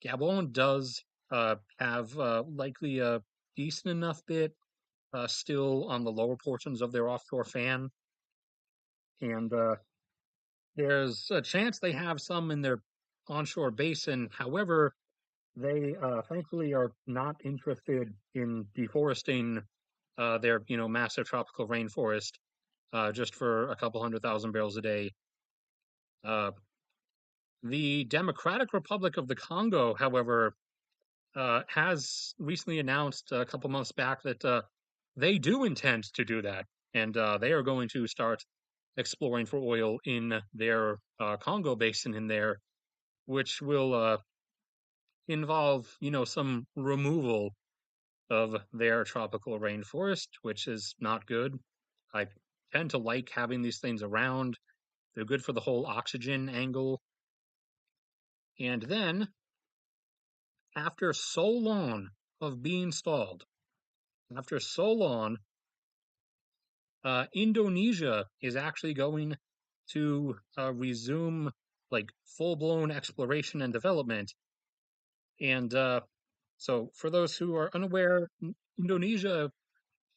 A: Gabon does have likely a decent enough bit still on the lower portions of their offshore fan. And there's a chance they have some in their onshore basin. However, they thankfully are not interested in deforesting their massive tropical rainforest just for a couple 100,000 barrels a day. Uh, the Democratic Republic of the Congo, however, has recently announced a couple months back that they do intend to do that, and they are going to start exploring for oil in their Congo basin in there, which will involve, some removal of their tropical rainforest, which is not good. I tend to like having these things around. They're good for the whole oxygen angle. And then, after so long of being stalled, after so long, Indonesia is actually going to resume like full blown exploration and development. And so, for those who are unaware, Indonesia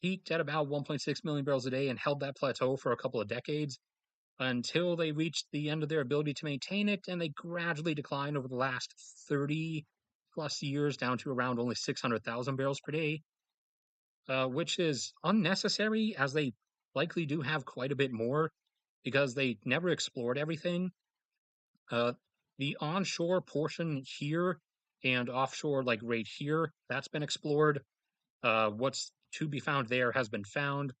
A: peaked at about 1.6 million barrels a day and held that plateau for a couple of decades. until they reached the end of their ability to maintain it, and they gradually declined over the last 30 plus years down to around only 600,000 barrels per day, which is unnecessary as they likely do have quite a bit more because they never explored everything. Uh, the onshore portion here and offshore, like right here, that's been explored. What's to be found there has been found.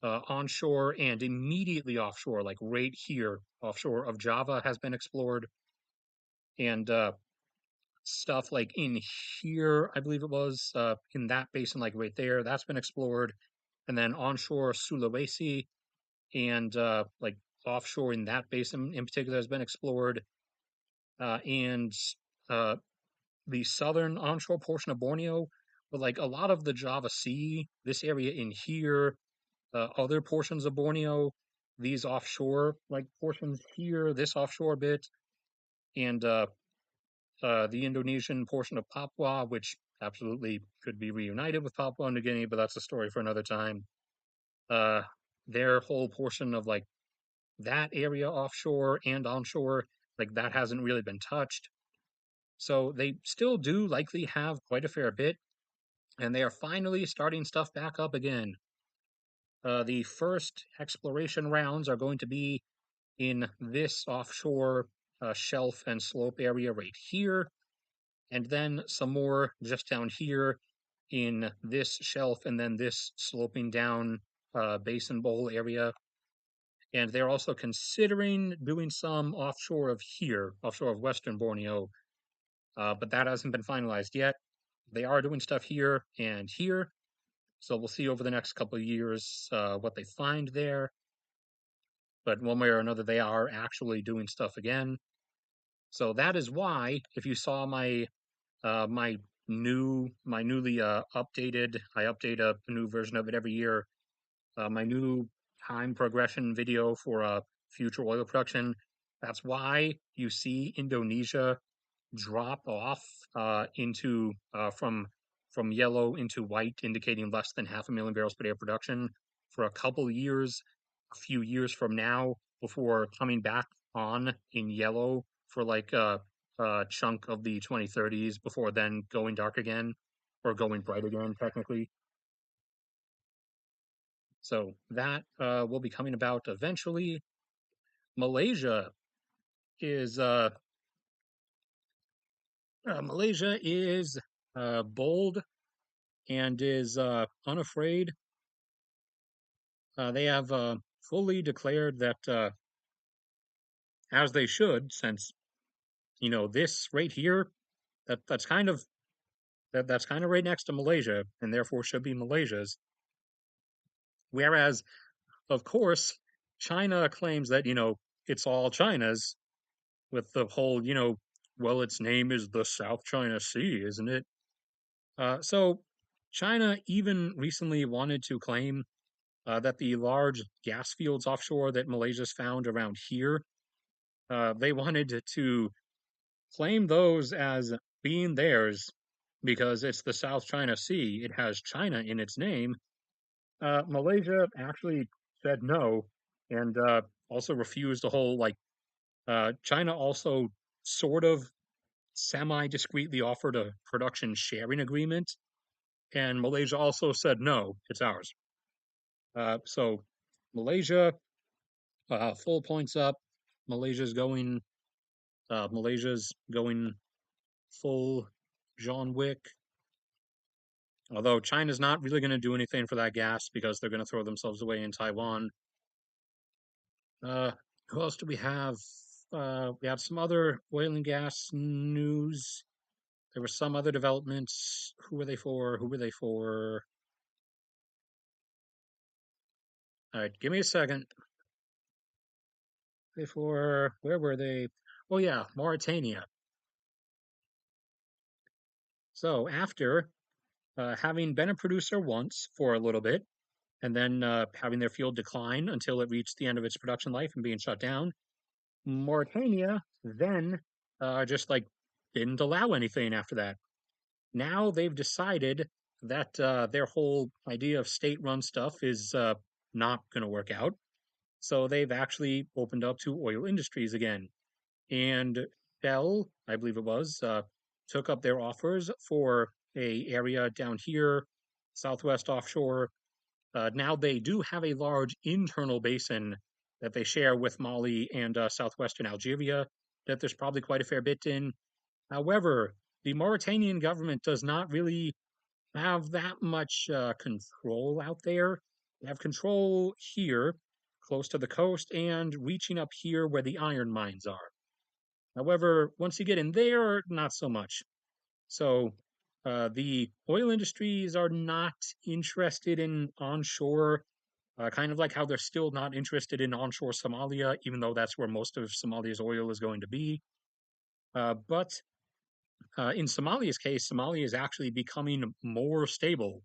A: Onshore and immediately offshore, like right here, offshore of Java, has been explored. And stuff like in here, I believe it was, in that basin, like right there, that's been explored. And then onshore Sulawesi and like offshore in that basin in particular has been explored. And uh, the southern onshore portion of Borneo, but like a lot of the Java Sea, this area in here, other portions of Borneo, these offshore like portions here, this offshore bit, and the Indonesian portion of Papua, which absolutely could be reunited with Papua New Guinea, but that's a story for another time. Uh, their whole portion of like that area offshore and onshore, like that hasn't really been touched. So they still do likely have quite a fair bit, and they are finally starting stuff back up again. The first exploration rounds are going to be in this offshore shelf and slope area right here, and then some more just down here in this shelf and then this sloping down basin bowl area. And they're also considering doing some offshore of here, offshore of Western Borneo, but that hasn't been finalized yet. They are doing stuff here and here, so we'll see over the next couple of years what they find there. But one way or another, they are actually doing stuff again. So that is why, if you saw my newly updated, I update a new version of it every year. My new time progression video for future oil production. That's why you see Indonesia drop off into from yellow into white, indicating less than 500,000 barrels per day of production for a couple years, a few years from now, before coming back on in yellow for like a chunk of the 2030s, before then going dark again or going bright again, technically. So that will be coming about eventually. Malaysia is bold and is unafraid. They have fully declared that, as they should, since this right here, that's kind of that's kind of right next to Malaysia, and therefore should be Malaysia's. Whereas, of course, China claims that it's all China's, with the whole well, its name is the South China Sea, isn't it? So China even recently wanted to claim that the large gas fields offshore that Malaysia's found around here, they wanted to claim those as being theirs because it's the South China Sea. It has China in its name. Malaysia actually said no and also refused the whole like China also sort of semi discreetly offered a production sharing agreement, and Malaysia also said no, it's ours. So Malaysia, full points up. Malaysia's going. Malaysia's going full John Wick. Although China's not really going to do anything for that gas because they're going to throw themselves away in Taiwan. Uh, who else do we have? We have some other oil and gas news. There were some other developments. Who were they for? Who were they for? All right, give me a second. They for where were they? Oh yeah, Mauritania. So after having been a producer once for a little bit, and then having their field decline until it reached the end of its production life and being shut down, Mauritania then just like didn't allow anything after that. Now they've decided that their whole idea of state-run stuff is not going to work out. So they've actually opened up to oil industries again. And Shell, I believe it was, took up their offers for a area down here, southwest offshore. Now they do have a large internal basin that they share with Mali and southwestern Algeria that there's probably quite a fair bit in. However, the Mauritanian government does not really have that much control out there. They have control here, close to the coast, and reaching up here where the iron mines are. However, once you get in there, not so much. So the oil industries are not interested in onshore, kind of like how they're still not interested in onshore Somalia, even though that's where most of Somalia's oil is going to be. But in Somalia's case, Somalia is actually becoming more stable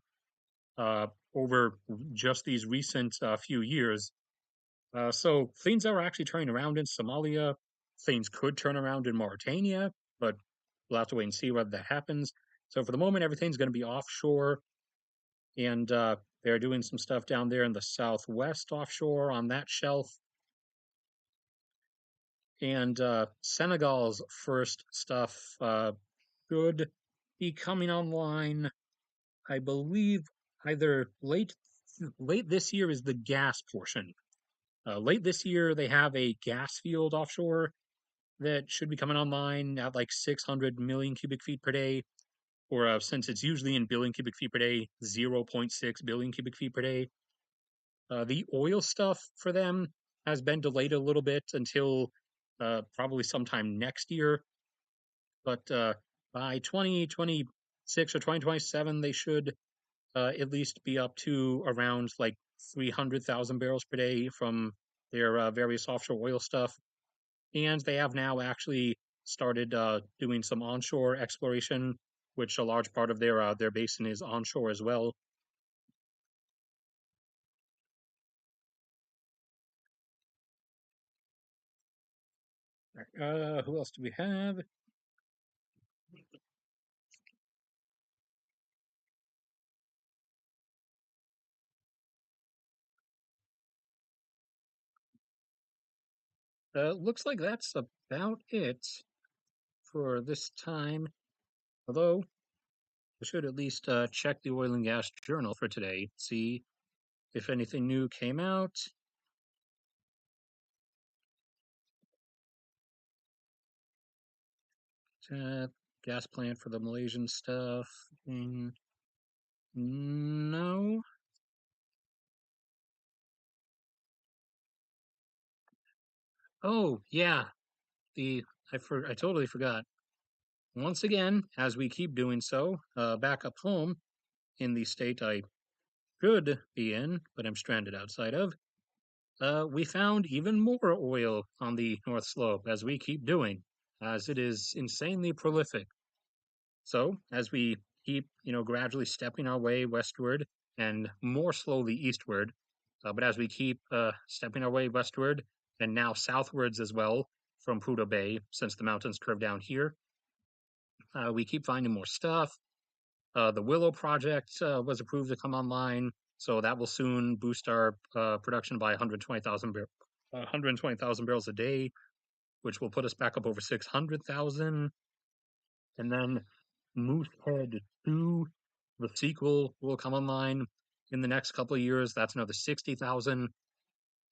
A: over just these recent few years. So things are actually turning around in Somalia. Things could turn around in Mauritania, but we'll have to wait and see whether that happens. So for the moment, everything's going to be offshore, and they're doing some stuff down there in the southwest offshore on that shelf. And Senegal's first stuff should be coming online, I believe, either late this year is the gas portion. Late this year, they have a gas field offshore that should be coming online at like 600 million cubic feet per day, or since it's usually in billion cubic feet per day, 0.6 billion cubic feet per day. The oil stuff for them has been delayed a little bit until probably sometime next year, but by 2026 or 2027, they should at least be up to around like 300,000 barrels per day from their various offshore oil stuff. And they have now actually started doing some onshore exploration, which a large part of their basin is onshore as well. Who else do we have? Looks like that's about it for this time. Although we should at least check the oil and gas journal for today, see if anything new came out. Uh, Gas plant for the Malaysian stuff. No. Oh, yeah. The I totally forgot. Once again, as we keep doing so, back up home in the state I should be in, but I'm stranded outside of, we found even more oil on the North Slope as we keep doing, as it is insanely prolific. So, as we keep, gradually stepping our way westward and more slowly eastward, but as we keep stepping our way westward and now southwards as well from Prudhoe Bay, since the mountains curve down here, we keep finding more stuff. The Willow project was approved to come online, so that will soon boost our production by 120,000 barrels a day, which will put us back up over 600,000. And then Moosehead 2, the sequel, will come online in the next couple of years. That's another 60,000.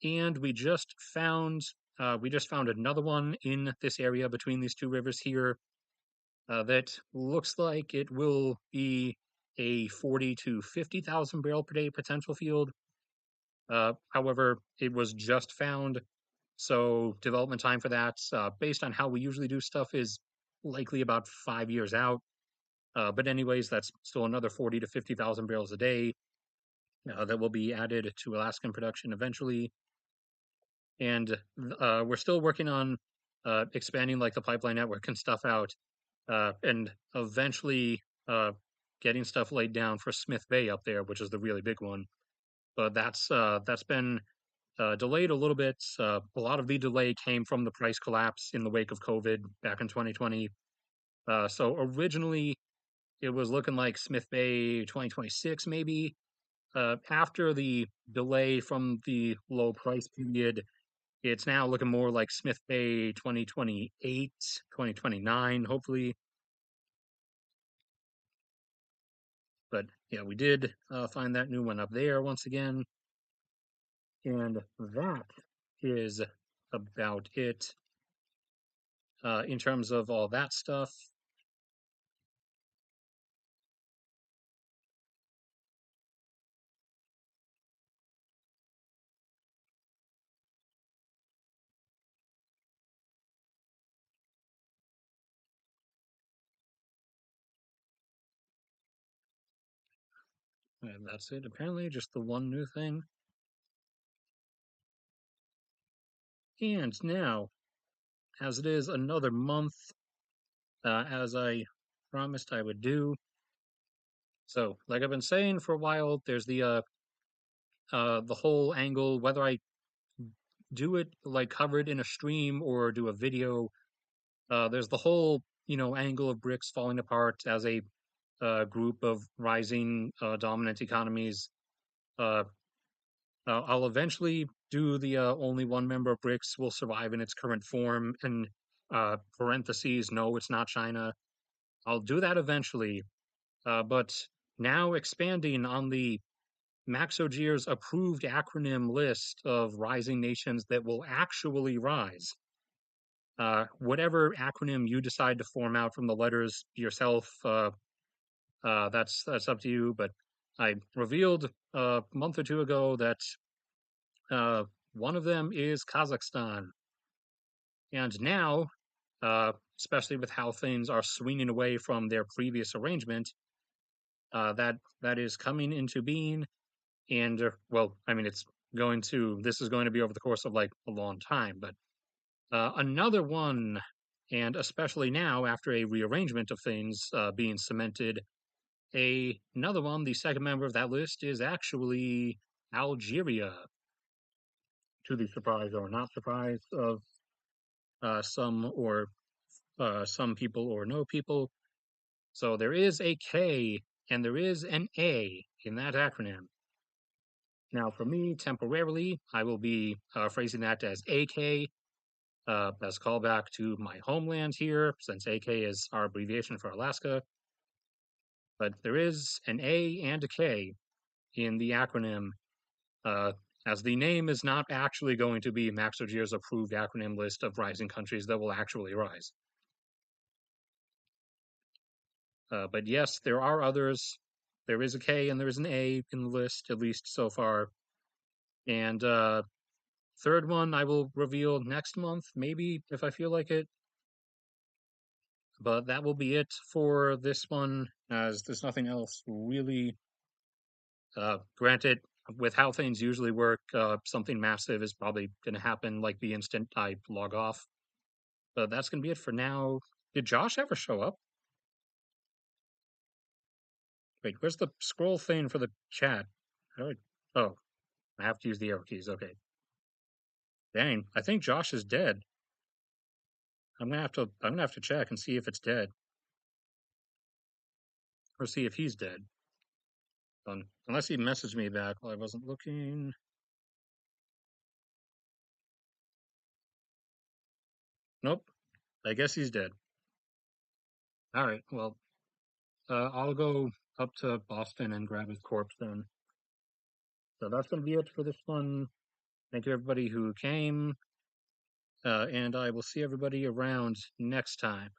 A: And we just found another one in this area between these two rivers here that looks like it will be a 40 to 50,000 barrel per day potential field. However, it was just found, so development time for that, based on how we usually do stuff, is likely about 5 years out. But anyways, that's still another 40 to 50,000 barrels a day that will be added to Alaskan production eventually. And we're still working on expanding like the pipeline network and stuff out, and eventually getting stuff laid down for Smith Bay up there, which is the really big one. But that's been delayed a little bit. A lot of the delay came from the price collapse in the wake of COVID back in 2020. So originally it was looking like Smith Bay 2026 maybe, after the delay from the low price period, it's now looking more like Smith Bay 2028, 2029, hopefully. But yeah, we did find that new one up there once again. And that is about it in terms of all that stuff. And that's it, apparently, just the one new thing. And now, as it is another month, as I promised I would do. So, like I've been saying for a while, there's the whole angle, whether I do it like covered in a stream or do a video. There's the whole angle of BRICS falling apart as a group of rising dominant economies. Uh, I'll eventually do the only one member of BRICS will survive in its current form, and parentheses, no, it's not China. I'll do that eventually, but now expanding on the Maxogir's approved acronym list of rising nations that will actually rise. Whatever acronym you decide to form out from the letters yourself, that's up to you. But I revealed a month or two ago that uh, one of them is Kazakhstan, and now, especially with how things are swinging away from their previous arrangement, that is coming into being. And well, I mean, this is going to be over the course of like a long time, but another one, and especially now after a rearrangement of things being cemented, another one, the second member of that list is actually Algeria, to the surprise or not surprise of some people or no people. So there is a K and there is an A in that acronym. Now, for me, temporarily, I will be phrasing that as AK, as a callback to my homeland here, since AK is our abbreviation for Alaska. But there is an A and a K in the acronym, uh, as the name is not actually going to be Max Ogier's approved acronym list of rising countries that will actually rise. But yes, there are others. There is a K and there is an A in the list, at least so far. And third one I will reveal next month, maybe if I feel like it. But that will be it for this one, as there's nothing else really. Granted, with how things usually work, something massive is probably going to happen like the instant I log off. But that's going to be it for now. Did Josh ever show up? Wait, where's the scroll thing for the chat? Oh, I have to use the arrow keys. Okay. Dang, I think Josh is dead. I'm gonna have to check and see if it's dead, or see if he's dead. Unless he messaged me back while I wasn't looking. Nope. I guess he's dead. All right. Well, I'll go up to Boston and grab his corpse then. So that's gonna be it for this one. Thank you everybody who came, and I will see everybody around next time.